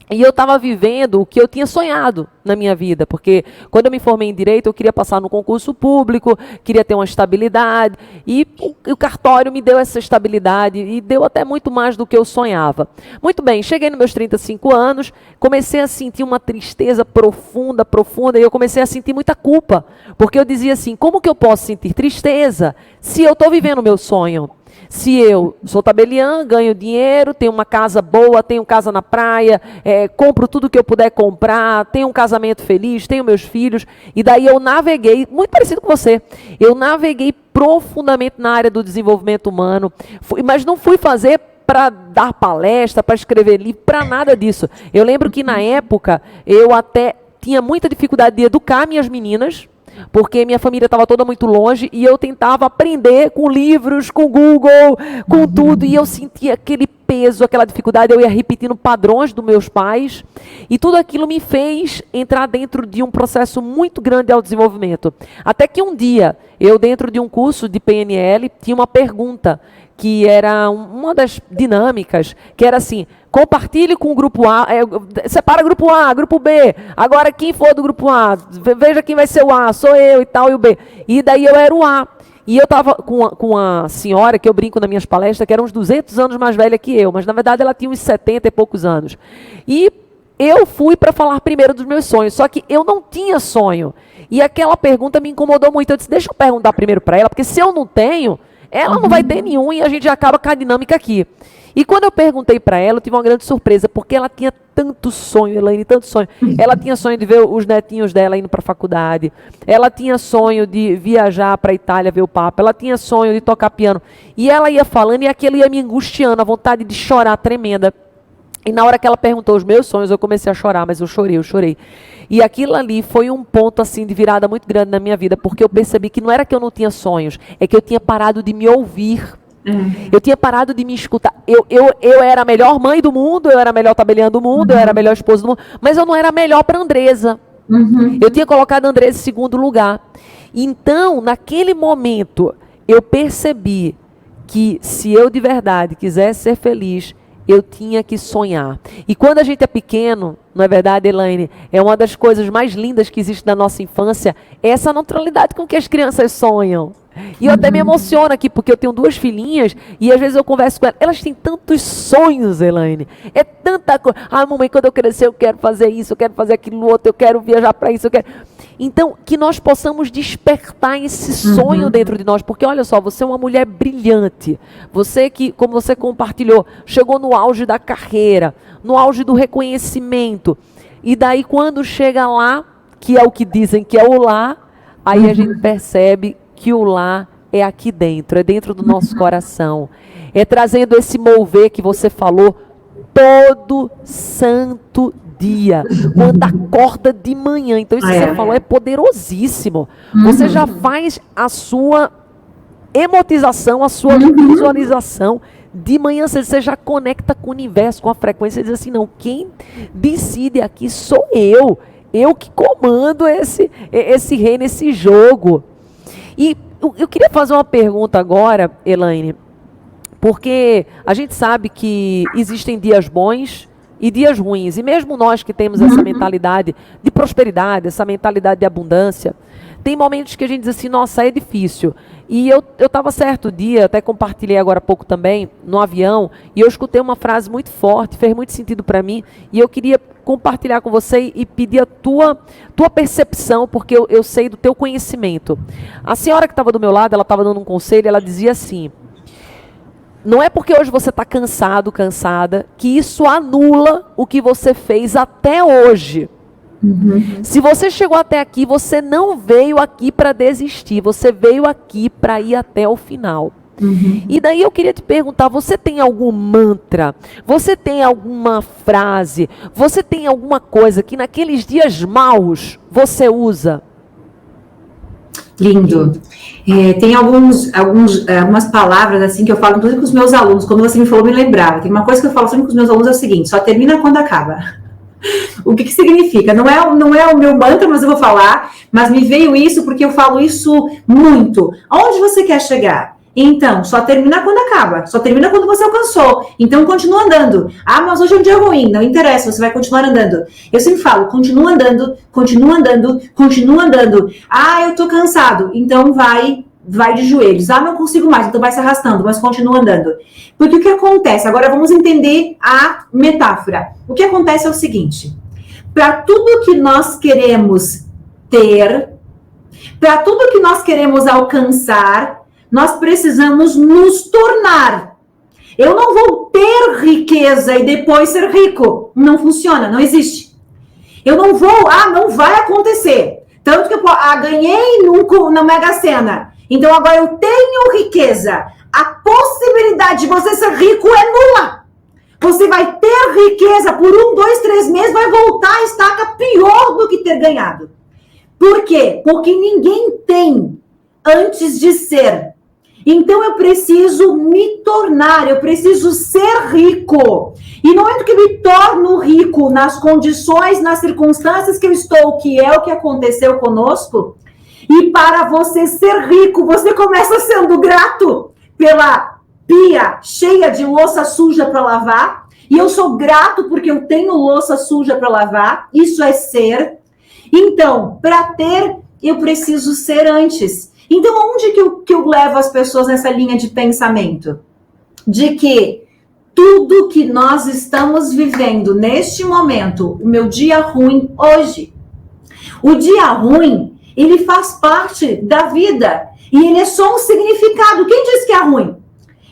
E eu estava vivendo o que eu tinha sonhado na minha vida, porque quando eu me formei em Direito, eu queria passar no concurso público, queria ter uma estabilidade, e o cartório me deu essa estabilidade, e deu até muito mais do que eu sonhava. Muito bem, cheguei nos meus 35 anos, comecei a sentir uma tristeza profunda, e eu comecei a sentir muita culpa, porque eu dizia assim, como que eu posso sentir tristeza se eu estou vivendo o meu sonho? Se eu sou tabeliã, ganho dinheiro, tenho uma casa boa, tenho casa na praia, compro tudo que eu puder comprar, tenho um casamento feliz, tenho meus filhos, e daí eu naveguei, muito parecido com você, eu naveguei profundamente na área do desenvolvimento humano, mas não fui fazer para dar palestra, para escrever livro, para nada disso. Eu lembro que na época eu até tinha muita dificuldade de educar minhas meninas, porque minha família estava toda muito longe e eu tentava aprender com livros, com Google, com tudo, e eu sentia aquele peso, aquela dificuldade, eu ia repetindo padrões dos meus pais, e tudo aquilo me fez entrar dentro de um processo muito grande de autodesenvolvimento. Até que um dia, eu dentro de um curso de PNL, tinha uma pergunta, que era uma das dinâmicas, que era assim: compartilhe com o grupo A, separa grupo A, grupo B, agora quem for do grupo A, veja quem vai ser o A, sou eu e tal, e o B. E daí eu era o A. E eu estava com uma senhora, que eu brinco nas minhas palestras, que era uns 200 anos mais velha que eu, mas na verdade ela tinha uns 70 e poucos anos. E eu fui para falar primeiro dos meus sonhos, só que eu não tinha sonho. E aquela pergunta me incomodou muito. Eu disse, deixa eu perguntar primeiro para ela, porque se eu não tenho, ela não vai ter nenhum e a gente acaba com a dinâmica aqui. E quando eu perguntei para ela, eu tive uma grande surpresa, porque ela tinha tanto sonho, Elaine, tanto sonho. Ela tinha sonho de ver os netinhos dela indo para a faculdade. Ela tinha sonho de viajar para a Itália ver o Papa. Ela tinha sonho de tocar piano. E ela ia falando e aquilo ia me angustiando, a vontade de chorar tremenda. E na hora que ela perguntou os meus sonhos, eu comecei a chorar, mas eu chorei. E aquilo ali foi um ponto assim de virada muito grande na minha vida, porque eu percebi que não era que eu não tinha sonhos, é que eu tinha parado de me ouvir. Eu tinha parado de me escutar. Eu era a melhor mãe do mundo, eu era a melhor tabeliã do mundo, eu era a melhor esposa do mundo, mas eu não era a melhor para Andresa. Eu tinha colocado a Andresa em segundo lugar. Então, naquele momento, eu percebi que se eu de verdade quisesse ser feliz, eu tinha que sonhar. E quando a gente é pequeno, não é verdade, Elaine? É uma das coisas mais lindas que existe na nossa infância, é essa naturalidade com que as crianças sonham. E eu até me emociono aqui, porque eu tenho 2 filhinhas, e às vezes eu converso com elas, elas têm tantos sonhos, Elaine. É tanta coisa. Ah, mamãe, quando eu crescer eu quero fazer isso, eu quero fazer aquilo outro, eu quero viajar para isso, eu quero... Então, que nós possamos despertar esse sonho dentro de nós, porque olha só, você é uma mulher brilhante, você que, como você compartilhou, chegou no auge da carreira, no auge do reconhecimento, e daí quando chega lá, que é o que dizem que é o lá, aí a gente percebe que o lá é aqui dentro, é dentro do nosso coração, é trazendo esse mover que você falou, todo santo dia, quando acorda de manhã. Então isso que você falou é poderosíssimo. Você já faz a sua emotização, a sua visualização de manhã, você já conecta com o universo, com a frequência, e diz assim, não, quem decide aqui sou eu que comando esse reino, esse jogo. E eu queria fazer uma pergunta agora, Elaine, porque a gente sabe que existem dias bons e dias ruins, e mesmo nós que temos essa mentalidade de prosperidade, essa mentalidade de abundância, tem momentos que a gente diz assim, nossa, é difícil. E eu estava certo dia, até compartilhei agora há pouco também, no avião, e eu escutei uma frase muito forte, fez muito sentido para mim, e eu queria compartilhar com você e pedir a tua percepção, porque eu sei do teu conhecimento. A senhora que estava do meu lado, ela estava dando um conselho, ela dizia assim, não é porque hoje você está cansado, cansada, que isso anula o que você fez até hoje. Se você chegou até aqui, você não veio aqui para desistir, você veio aqui para ir até o final. E daí eu queria te perguntar, você tem algum mantra? Você tem alguma frase? Você tem alguma coisa que naqueles dias maus você usa? Lindo. Tem algumas palavras assim que eu falo inclusive com os meus alunos, quando você me falou, me lembrava. Tem uma coisa que eu falo sempre com os meus alunos, é o seguinte, só termina quando acaba. O que significa? Não é o meu mantra, mas eu vou falar, mas me veio isso porque eu falo isso muito. Aonde você quer chegar? Então, só termina quando acaba, só termina quando você alcançou. Então, continua andando. Ah, mas hoje é um dia ruim, não interessa, você vai continuar andando. Eu sempre falo, continua andando, continua andando, continua andando. Ah, eu tô cansado, então vai de joelhos. Ah, não consigo mais, então vai se arrastando, mas continua andando. Porque o que acontece? Agora vamos entender a metáfora. O que acontece é o seguinte, para tudo que nós queremos ter, para tudo que nós queremos alcançar, nós precisamos nos tornar. Eu não vou ter riqueza e depois ser rico. Não funciona, não existe. Eu não vou, não vai acontecer. Tanto que eu ganhei na Mega Sena. Então agora eu tenho riqueza. A possibilidade de você ser rico é nula. Você vai ter riqueza por 1, 2, 3 meses, vai voltar a estaca pior do que ter ganhado. Por quê? Porque ninguém tem antes de ser. Então eu preciso me tornar, eu preciso ser rico. E no momento que eu me torno rico nas condições, nas circunstâncias que eu estou, que é o que aconteceu conosco, e para você ser rico, você começa sendo grato pela pia cheia de louça suja para lavar, e eu sou grato porque eu tenho louça suja para lavar, isso é ser. Então, para ter, eu preciso ser antes. Então, onde que eu levo as pessoas nessa linha de pensamento? De que tudo que nós estamos vivendo neste momento, o meu dia ruim hoje, o dia ruim, ele faz parte da vida. E ele é só um significado. Quem diz que é ruim?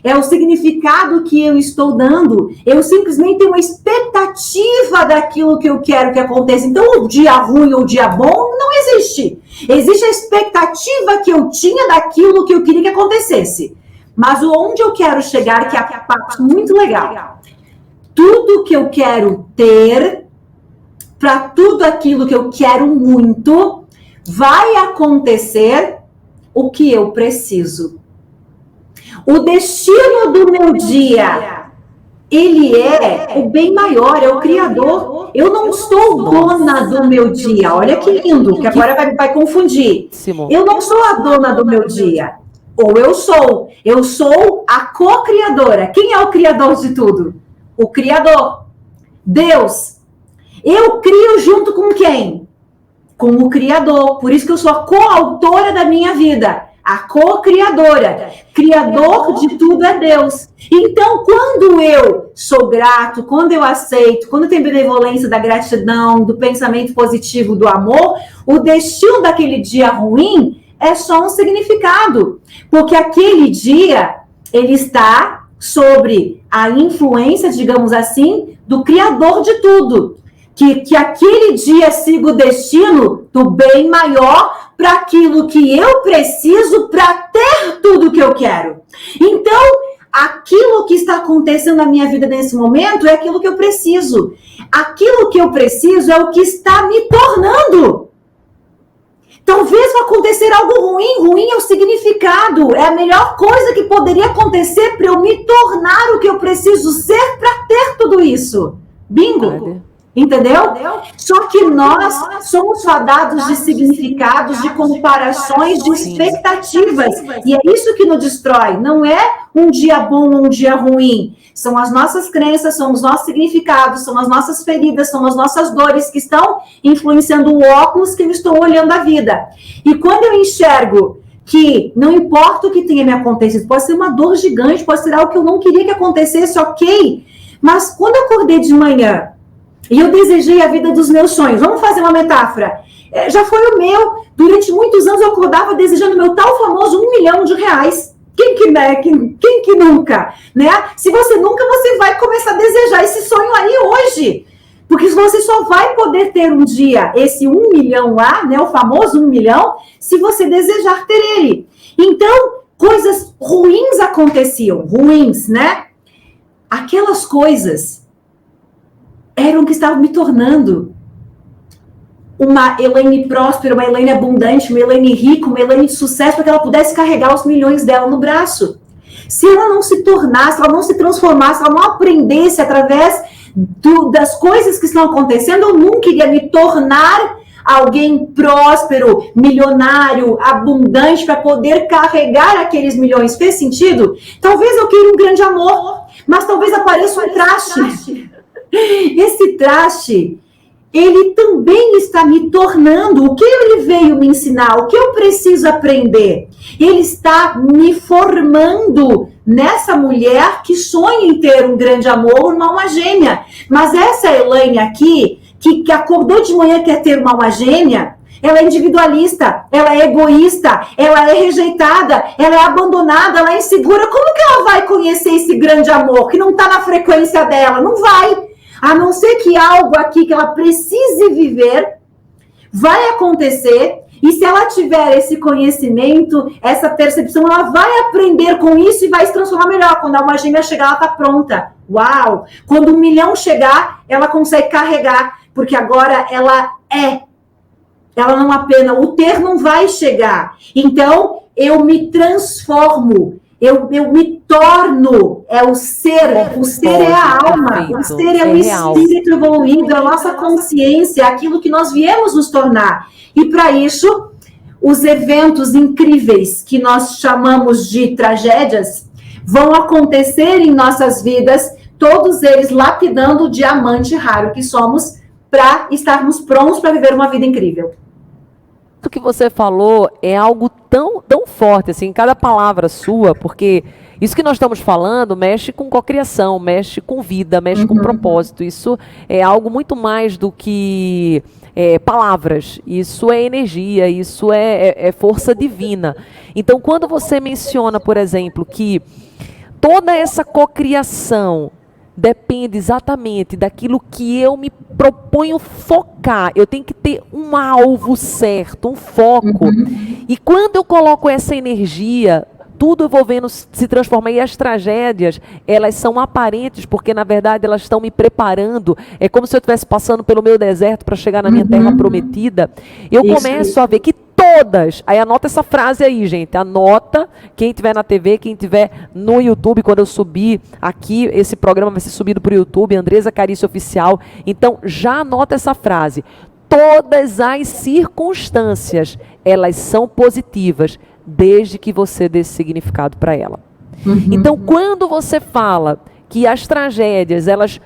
É o significado que eu estou dando. Eu simplesmente tenho uma expectativa daquilo que eu quero que aconteça. Então, o dia ruim ou o dia bom não existe. Existe a expectativa que eu tinha daquilo que eu queria que acontecesse. Mas onde eu quero chegar, que é a parte muito legal. Tudo que eu quero ter, para tudo aquilo que eu quero muito, vai acontecer o que eu preciso. O destino do meu dia, ele é o bem maior, é o Criador. Eu não sou dona do meu dia. Olha que lindo, que agora vai confundir. Eu não sou a dona do meu dia. Ou eu sou a co-criadora. Quem é o criador de tudo? O Criador, Deus. Eu crio junto com quem? Com o Criador. Por isso que eu sou a coautora da minha vida. A co-criadora. Criador de tudo é Deus. Então, quando eu sou grato, quando eu aceito, quando eu tenho benevolência da gratidão, do pensamento positivo, do amor, o destino daquele dia ruim é só um significado. Porque aquele dia, ele está sobre a influência, digamos assim, do Criador de tudo. Que aquele dia siga o destino do bem maior para aquilo que eu preciso para ter tudo que eu quero. Então, aquilo que está acontecendo na minha vida nesse momento é aquilo que eu preciso. Aquilo que eu preciso é o que está me tornando. Talvez vá acontecer algo ruim. Ruim é o significado. É a melhor coisa que poderia acontecer para eu me tornar o que eu preciso ser para ter tudo isso. Bingo! Entendeu? Só que nós somos fadados de significados, de comparações, de expectativas. E é isso que nos destrói. Não é um dia bom ou um dia ruim. São as nossas crenças, são os nossos significados, são as nossas feridas, são as nossas dores que estão influenciando o óculos que eu estou olhando a vida. E quando eu enxergo que não importa o que tenha me acontecido, pode ser uma dor gigante, pode ser algo que eu não queria que acontecesse, ok. Mas quando eu acordei de manhã, e eu desejei a vida dos meus sonhos. Vamos fazer uma metáfora. Já foi o meu. Durante muitos anos eu acordava desejando o meu tal famoso R$1 milhão. Quem que nunca? Né? Se você nunca, você vai começar a desejar esse sonho aí hoje. Porque você só vai poder ter um dia esse 1 milhão lá, né, o famoso 1 milhão, se você desejar ter ele. Então, coisas ruins aconteciam. Ruins, né? Aquelas coisas eram que estavam me tornando uma Elaine próspera, uma Elaine abundante, uma Elaine rica, uma Elaine de sucesso, para que ela pudesse carregar os milhões dela no braço. Se ela não se tornasse, ela não se transformasse, ela não aprendesse através das coisas que estão acontecendo, eu nunca iria me tornar alguém próspero, milionário, abundante, para poder carregar aqueles milhões. Fez sentido? Talvez eu queira um grande amor, mas talvez apareça um traste. Esse traste, ele também está me tornando o que ele veio me ensinar, o que eu preciso aprender. Ele está me formando nessa mulher que sonha em ter um grande amor, uma alma gêmea. Mas essa Elaine aqui, que acordou de manhã e quer ter uma alma gêmea, ela é individualista, ela é egoísta, ela é rejeitada, ela é abandonada, ela é insegura. Como que ela vai conhecer esse grande amor que não está na frequência dela? Não vai. A não ser que algo aqui que ela precise viver vai acontecer. E se ela tiver esse conhecimento, essa percepção, ela vai aprender com isso e vai se transformar melhor. Quando a alma gêmea chegar, ela está pronta. Uau! Quando 1 milhão chegar, ela consegue carregar. Porque agora ela é. Ela não apenas... O ter não vai chegar. Então, eu me transformo. eu me torno, é o ser é a alma, perfeito, o ser é o real. espírito evoluído, é a nossa consciência, aquilo que nós viemos nos tornar. E para isso, os eventos incríveis que nós chamamos de tragédias vão acontecer em nossas vidas, todos eles lapidando o diamante raro que somos, para estarmos prontos para viver uma vida incrível. O que você falou é algo tão forte, assim, cada palavra sua, porque isso que nós estamos falando mexe com cocriação, mexe com vida, mexe com propósito. Isso é algo muito mais do que palavras. Isso é energia, isso é força divina. Então, quando você menciona, por exemplo, que toda essa cocriação depende exatamente daquilo que eu me proponho focar. Eu tenho que ter um alvo certo, um foco. E quando eu coloco essa energia, tudo eu vou vendo se transformar. E as tragédias, elas são aparentes, porque na verdade elas estão me preparando. É como se eu estivesse passando pelo meu deserto para chegar na minha terra prometida. Eu começo a ver que todas, aí anota essa frase aí, gente, anota, quem tiver na TV, quem tiver no YouTube, quando eu subir aqui, esse programa vai ser subido para o YouTube, Andreza Carício Oficial, então já anota essa frase: todas as circunstâncias, elas são positivas, desde que você dê significado para ela. Então, quando você fala que as tragédias, elas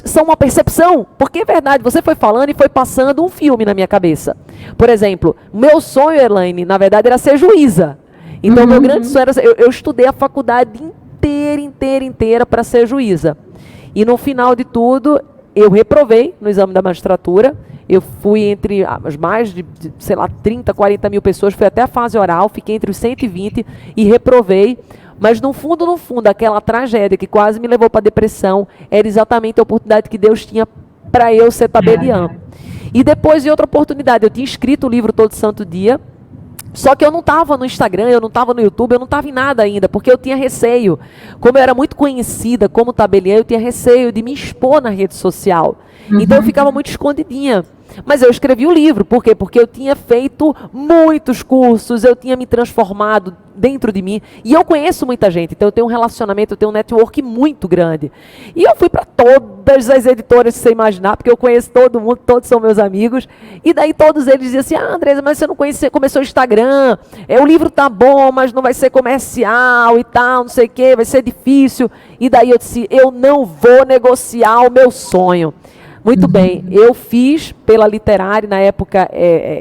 são uma percepção, porque é verdade, você foi falando e foi passando um filme na minha cabeça. Por exemplo, meu sonho, Elaine, na verdade, era ser juíza. Então, meu grande sonho era eu estudei a faculdade inteira para ser juíza. E no final de tudo, eu reprovei no exame da magistratura. Eu fui entre as mais de, sei lá, 30, 40 mil pessoas, fui até a fase oral, fiquei entre os 120 e reprovei. Mas no fundo, aquela tragédia que quase me levou para a depressão era exatamente a oportunidade que Deus tinha para eu ser tabeliã. E depois de outra oportunidade, eu tinha escrito o livro Todo Santo Dia, só que eu não estava no Instagram, eu não estava no YouTube, eu não estava em nada ainda, porque eu tinha receio. Como eu era muito conhecida como tabeliã, eu tinha receio de me expor na rede social. Então eu ficava muito escondidinha. Mas eu escrevi o livro, por quê? Porque eu tinha feito muitos cursos, eu tinha me transformado dentro de mim, e eu conheço muita gente, então eu tenho um relacionamento, eu tenho um network muito grande. E eu fui para todas as editoras que você imaginar, porque eu conheço todo mundo, todos são meus amigos, e daí todos eles diziam assim: ah, Andreza, mas você não começou o Instagram, o livro tá bom, mas não vai ser comercial e tal, não sei o quê, vai ser difícil. E daí eu disse: eu não vou negociar o meu sonho. Muito bem, eu fiz pela Literária, na época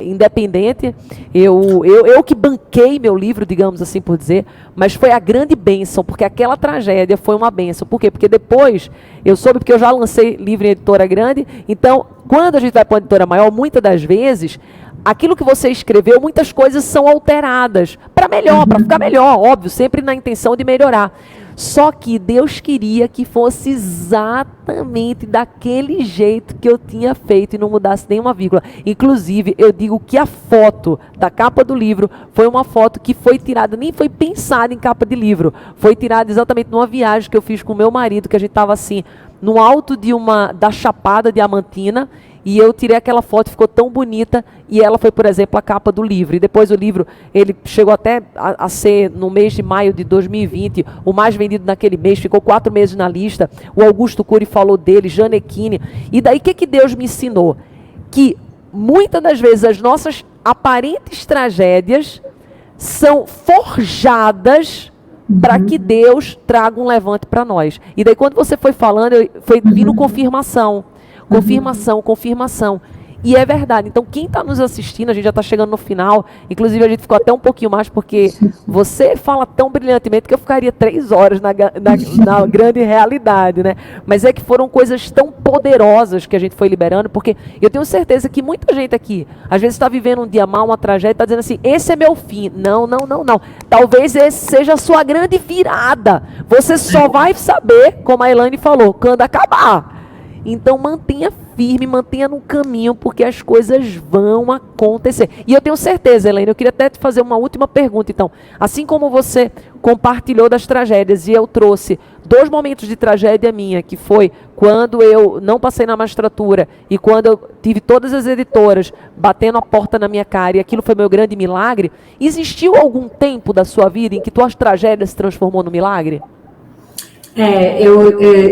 independente, eu que banquei meu livro, digamos assim por dizer, mas foi a grande bênção, porque aquela tragédia foi uma bênção. Por quê? Porque depois eu soube, porque eu já lancei livro em editora grande, então quando a gente vai para uma editora maior, muitas das vezes, aquilo que você escreveu, muitas coisas são alteradas, para melhor, para ficar melhor, óbvio, sempre na intenção de melhorar. Só que Deus queria que fosse exatamente daquele jeito que eu tinha feito e não mudasse nenhuma vírgula. Inclusive, eu digo que a foto da capa do livro foi uma foto que foi tirada, nem foi pensada em capa de livro. Foi tirada exatamente numa viagem que eu fiz com meu marido, que a gente estava assim, no alto da Chapada Diamantina, e eu tirei aquela foto, ficou tão bonita, e ela foi, por exemplo, a capa do livro. E depois o livro, ele chegou até a ser, no mês de maio de 2020, o mais vendido naquele mês, ficou 4 meses na lista. O Augusto Cury falou dele, Janequine. E daí, o que Deus me ensinou? Que muitas das vezes as nossas aparentes tragédias são forjadas para que Deus traga um levante para nós. E daí, quando você foi falando, foi vindo confirmação. Confirmação. E é verdade. Então, quem está nos assistindo, a gente já está chegando no final, inclusive a gente ficou até um pouquinho mais, porque você fala tão brilhantemente que eu ficaria 3 horas na grande realidade, né? Mas é que foram coisas tão poderosas que a gente foi liberando, porque eu tenho certeza que muita gente aqui, às vezes está vivendo um dia mal, uma tragédia, está dizendo assim: esse é meu fim. Não. Talvez esse seja a sua grande virada. Você só vai saber, como a Elaine falou, quando acabar. Então mantenha firme, mantenha no caminho, porque as coisas vão acontecer. E eu tenho certeza, Elaine, eu queria até te fazer uma última pergunta, então. Assim como você compartilhou das tragédias e eu trouxe 2 momentos de tragédia minha, que foi quando eu não passei na magistratura e quando eu tive todas as editoras batendo a porta na minha cara e aquilo foi meu grande milagre, existiu algum tempo da sua vida em que tuas tragédias se transformou no milagre?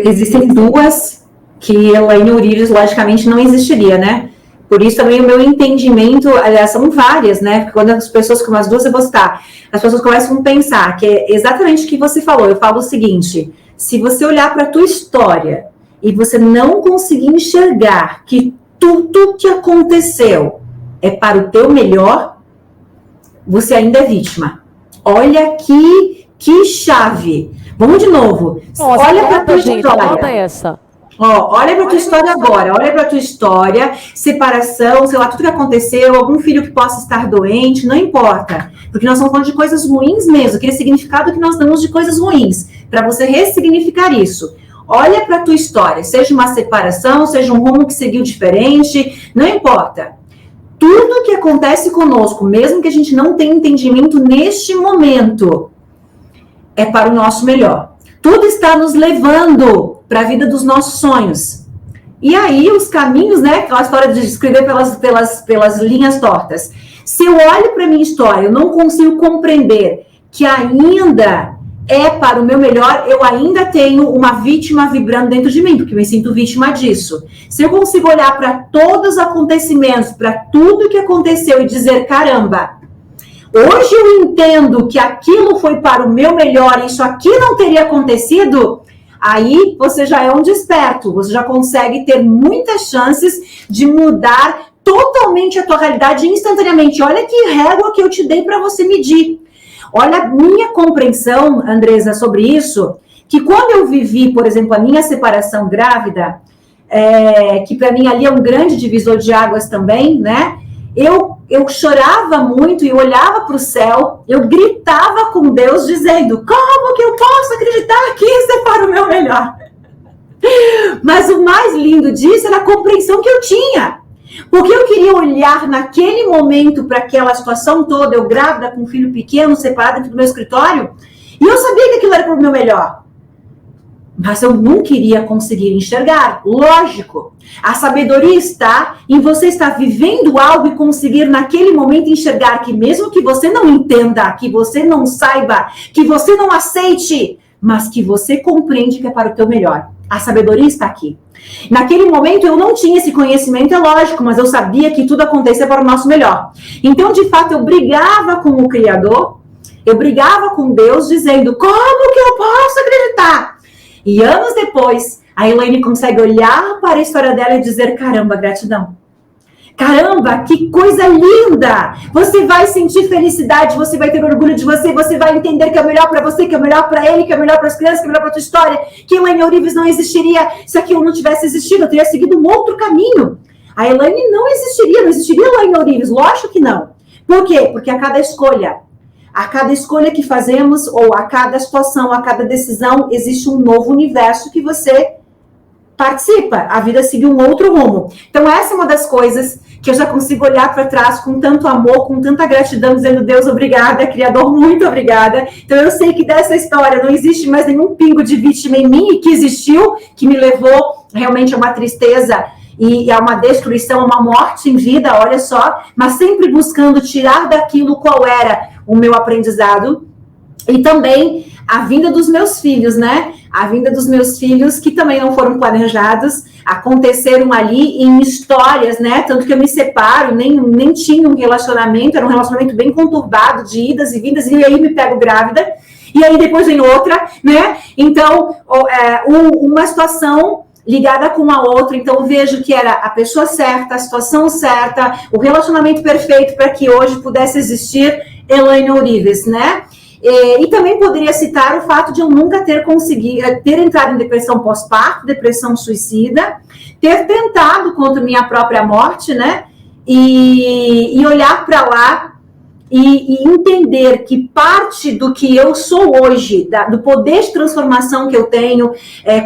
Existem 2 que Elaine Urives, logicamente, não existiria, né? Por isso também o meu entendimento, aliás, são várias, né? Porque quando as pessoas, como as 2 eu vou citar, as pessoas começam a pensar, que é exatamente o que você falou. Eu falo o seguinte: se você olhar para a tua história e você não conseguir enxergar que tudo que aconteceu é para o teu melhor, você ainda é vítima. Olha que chave. Vamos de novo. Nossa, olha para a tua história. Anota essa. Olha para a tua história agora, olha para a tua história, separação, sei lá, tudo que aconteceu, algum filho que possa estar doente, não importa. Porque nós estamos falando de coisas ruins mesmo, aquele significado que nós damos de coisas ruins, para você ressignificar isso. Olha para a tua história, seja uma separação, seja um rumo que seguiu diferente, não importa. Tudo que acontece conosco, mesmo que a gente não tenha entendimento neste momento, é para o nosso melhor. Tudo está nos levando para a vida dos nossos sonhos. E aí os caminhos, né? Aquela história de escrever pelas linhas tortas. Se eu olho para a minha história, eu não consigo compreender que ainda é para o meu melhor, eu ainda tenho uma vítima vibrando dentro de mim, porque eu me sinto vítima disso. Se eu consigo olhar para todos os acontecimentos, para tudo que aconteceu e dizer, caramba, hoje eu entendo que aquilo foi para o meu melhor e isso aqui não teria acontecido, aí você já é um desperto, você já consegue ter muitas chances de mudar totalmente a tua realidade instantaneamente. Olha que régua que eu te dei para você medir. Olha a minha compreensão, Andresa, sobre isso, que quando eu vivi, por exemplo, a minha separação grávida, que para mim ali é um grande divisor de águas também, né? Eu chorava muito e olhava para o céu, eu gritava com Deus dizendo, como que eu posso acreditar que isso é para o meu melhor? Mas o mais lindo disso era a compreensão que eu tinha. Porque eu queria olhar naquele momento para aquela situação toda, eu grávida com um filho pequeno, separado dentro do meu escritório, e eu sabia que aquilo era para o meu melhor. Mas eu não queria conseguir enxergar. Lógico, a sabedoria está em você estar vivendo algo e conseguir naquele momento enxergar que mesmo que você não entenda, que você não saiba, que você não aceite, mas que você compreende que é para o teu melhor. A sabedoria está aqui. Naquele momento eu não tinha esse conhecimento, é lógico, mas eu sabia que tudo acontecia para o nosso melhor. Então, de fato, eu brigava com o Criador, eu brigava com Deus, dizendo, como que eu posso acreditar? E anos depois, a Elaine consegue olhar para a história dela e dizer, caramba, gratidão. Caramba, que coisa linda! Você vai sentir felicidade, você vai ter orgulho de você, você vai entender que é melhor para você, que é melhor para ele, que é melhor para as crianças, que é melhor para a tua história, que Elaine Urives não existiria se aquilo não tivesse existido, eu teria seguido um outro caminho. A Elaine não existiria Elaine Urives, lógico que não. Por quê? Porque a cada escolha que fazemos, ou a cada situação, a cada decisão, existe um novo universo que você participa, a vida seguiu um outro rumo. Então essa é uma das coisas que eu já consigo olhar para trás com tanto amor, com tanta gratidão, dizendo, Deus, obrigada, Criador, muito obrigada. Então eu sei que dessa história não existe mais nenhum pingo de vítima em mim, e que existiu, que me levou realmente a uma tristeza e a uma destruição, a uma morte em vida, olha só, mas sempre buscando tirar daquilo qual era o meu aprendizado, e também a vinda dos meus filhos, né? A vinda dos meus filhos, que também não foram planejados, aconteceram ali em histórias, né? Tanto que eu me separo, nem tinha um relacionamento, era um relacionamento bem conturbado, de idas e vindas, e aí me pego grávida, e aí depois vem outra, né? Então, uma situação ligada com a outra, então eu vejo que era a pessoa certa, a situação certa, o relacionamento perfeito para que hoje pudesse existir Elaine Urives, né? E também poderia citar o fato de eu nunca ter entrado em depressão pós-parto, depressão suicida, ter tentado contra minha própria morte, né? E olhar para lá e entender que parte do que eu sou hoje, do poder de transformação que eu tenho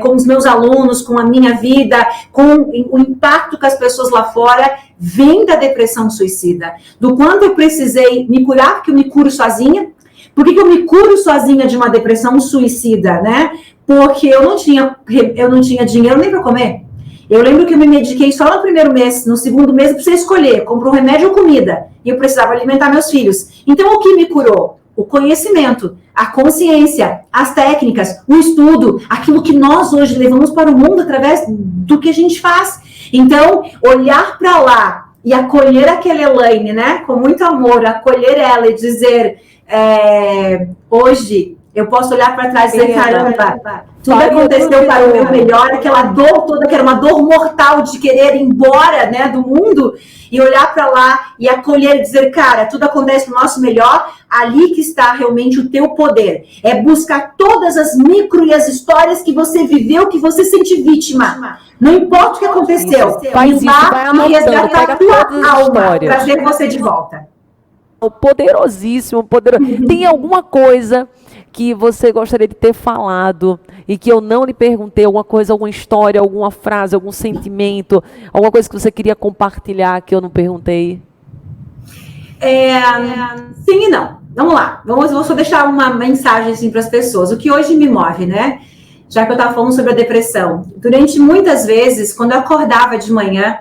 com os meus alunos, com a minha vida, com o impacto que as pessoas lá fora, vem da depressão suicida. Do quanto eu precisei me curar, porque eu me curo sozinha. Por que eu me curo sozinha de uma depressão suicida, né? Porque eu não tinha dinheiro nem para comer. Eu lembro que eu me mediquei só no primeiro mês, no segundo mês eu precisei escolher, compro um remédio ou comida. E eu precisava alimentar meus filhos. Então, o que me curou? O conhecimento, a consciência, as técnicas, o estudo, aquilo que nós hoje levamos para o mundo através do que a gente faz. Então, olhar para lá e acolher aquela Elaine, né, com muito amor, acolher ela e dizer, hoje eu posso olhar para trás e dizer, caramba, tudo aconteceu para o meu melhor, aquela dor toda, que era uma dor mortal de querer ir embora, né, do mundo, e olhar para lá e acolher e dizer, cara, tudo acontece para o nosso melhor, ali que está realmente o teu poder. É buscar todas as micro e as histórias que você viveu, que você sente vítima. Não importa o que aconteceu, faz isso, vai anotando, resgatar a tua alma, trazer você de volta. Poderosíssimo, poderoso. Tem alguma coisa que você gostaria de ter falado e que eu não lhe perguntei, alguma coisa, alguma história, alguma frase, algum sentimento, alguma coisa que você queria compartilhar que eu não perguntei? Sim e não. Vamos lá. Vou só deixar uma mensagem assim, para as pessoas. O que hoje me move, né? Já que eu estava falando sobre a depressão. Durante muitas vezes, quando eu acordava de manhã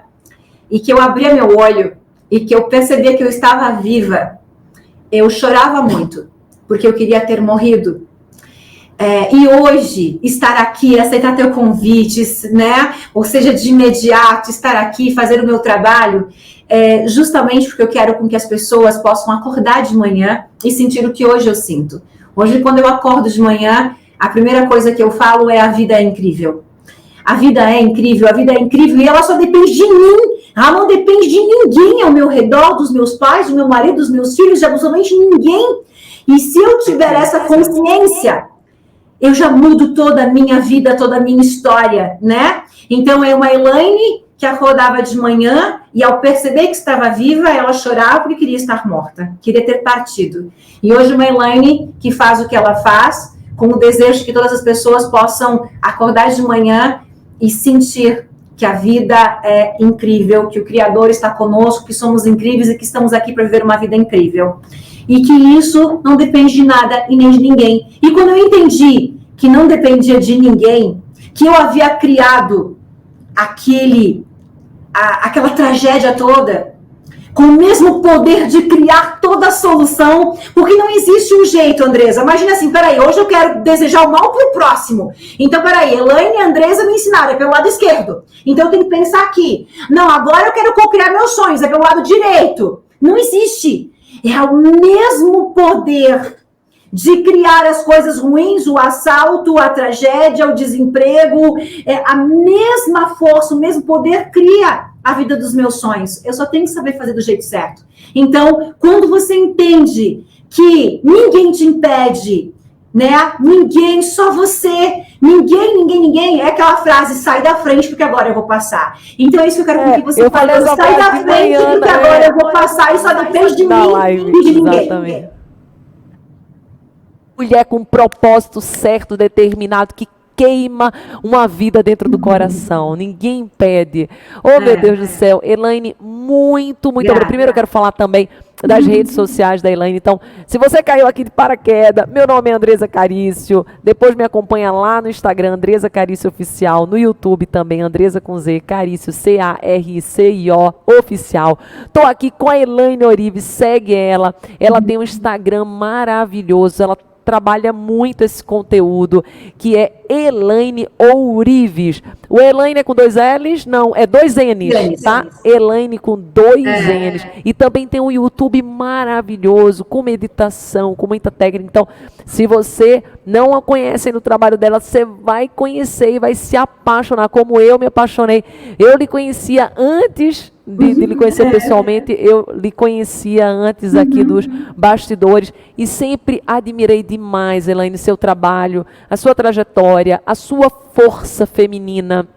e que eu abria meu olho e que eu percebia que eu estava viva, eu chorava muito, porque eu queria ter morrido. E hoje, estar aqui, aceitar teu convite, né? Ou seja, de imediato, estar aqui, fazer o meu trabalho, justamente porque eu quero com que as pessoas possam acordar de manhã e sentir o que hoje eu sinto. Hoje, quando eu acordo de manhã, a primeira coisa que eu falo é: a vida é incrível. A vida é incrível, a vida é incrível e ela só depende de mim. Ela não depende de ninguém ao meu redor, dos meus pais, do meu marido, dos meus filhos, de absolutamente ninguém. E se eu tiver essa consciência, eu já mudo toda a minha vida, toda a minha história, né? Então, é uma Elaine que acordava de manhã e ao perceber que estava viva, ela chorava porque queria estar morta, queria ter partido. E hoje uma Elaine que faz o que ela faz, com o desejo de que todas as pessoas possam acordar de manhã e sentir que a vida é incrível, que o Criador está conosco, que somos incríveis e que estamos aqui para viver uma vida incrível. E que isso não depende de nada e nem de ninguém. E quando eu entendi que não dependia de ninguém, que eu havia criado aquela tragédia toda, com o mesmo poder de criar toda a solução, porque não existe um jeito, Andresa. Imagina assim, peraí, hoje eu quero desejar o mal pro próximo. Então, peraí, Elaine e Andresa me ensinaram, é pelo lado esquerdo. Então, eu tenho que pensar aqui. Não, agora eu quero co-criar meus sonhos, é pelo lado direito. Não existe. É o mesmo poder de criar as coisas ruins, o assalto, a tragédia, o desemprego, a mesma força, o mesmo poder cria a vida dos meus sonhos. Eu só tenho que saber fazer do jeito certo. Então, quando você entende que ninguém te impede, né? Ninguém, só você. Ninguém. É aquela frase, sai da frente porque agora eu vou passar. Então, é isso que eu quero que você fale. Sai da frente porque agora eu vou passar e só depende de mim e de ninguém. Exatamente. Mulher com um propósito certo, determinado, que queima uma vida dentro do coração. Ninguém impede. Oh, meu Deus do céu. Elaine, muito obrigada. Primeiro eu quero falar também das redes sociais da Elaine. Então, se você caiu aqui de paraquedas, meu nome é Andresa Carício. Depois me acompanha lá no Instagram, Andresa Carício Oficial. No YouTube também, Andresa com Z, Carício, C-A-R-I-C-I-O, Oficial. Tô aqui com a Elaine Orives, segue ela. Ela tem um Instagram maravilhoso. Ela trabalha muito esse conteúdo, que é Elaine Ourives. O Elaine é com 2 L's? Não, é 2 N's, tá? Elaine com 2 N's. E também tem um YouTube maravilhoso, com meditação, com muita técnica. Então, se você não a conhece no trabalho dela, você vai conhecer e vai se apaixonar, como eu me apaixonei. Eu lhe conhecia antes de lhe conhecer pessoalmente, eu lhe conhecia antes aqui dos bastidores e sempre admirei demais, Elaine, seu trabalho, a sua trajetória, a sua força feminina.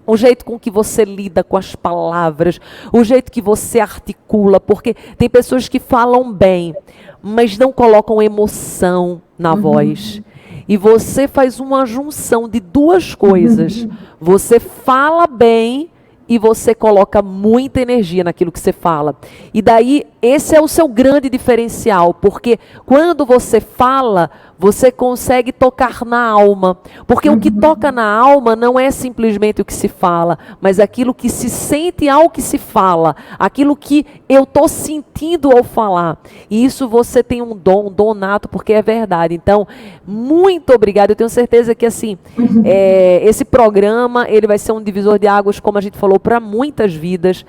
o jeito com que você lida com as palavras, o jeito que você articula, porque tem pessoas que falam bem, mas não colocam emoção na voz. E você faz uma junção de duas coisas. Você fala bem e você coloca muita energia naquilo que você fala. E daí, esse é o seu grande diferencial, porque quando você fala, você consegue tocar na alma. Porque o que toca na alma não é simplesmente o que se fala, mas aquilo que se sente ao que se fala, aquilo que eu estou sentindo ao falar. E isso você tem um dom nato, porque é verdade. Então, muito obrigada. Eu tenho certeza que assim, esse programa ele vai ser um divisor de águas, como a gente falou, para muitas vidas,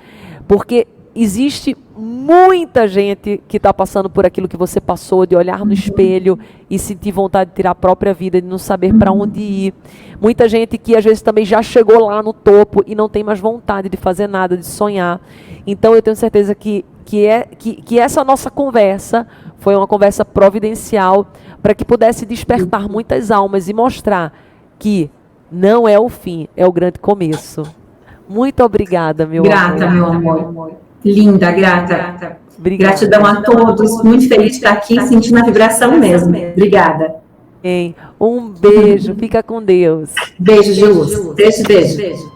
porque existe muita gente que está passando por aquilo que você passou, de olhar no espelho e sentir vontade de tirar a própria vida, de não saber para onde ir. Muita gente que às vezes também já chegou lá no topo e não tem mais vontade de fazer nada, de sonhar. Então eu tenho certeza que essa nossa conversa foi uma conversa providencial para que pudesse despertar muitas almas e mostrar que não é o fim, é o grande começo. Muito obrigada, meu amor. Grata, meu amor. Linda, grata. Obrigada. Gratidão a todos. Muito feliz de estar aqui, sentindo a vibração mesmo. Obrigada. Um beijo. Fica com Deus. Beijo de luz. Beijo.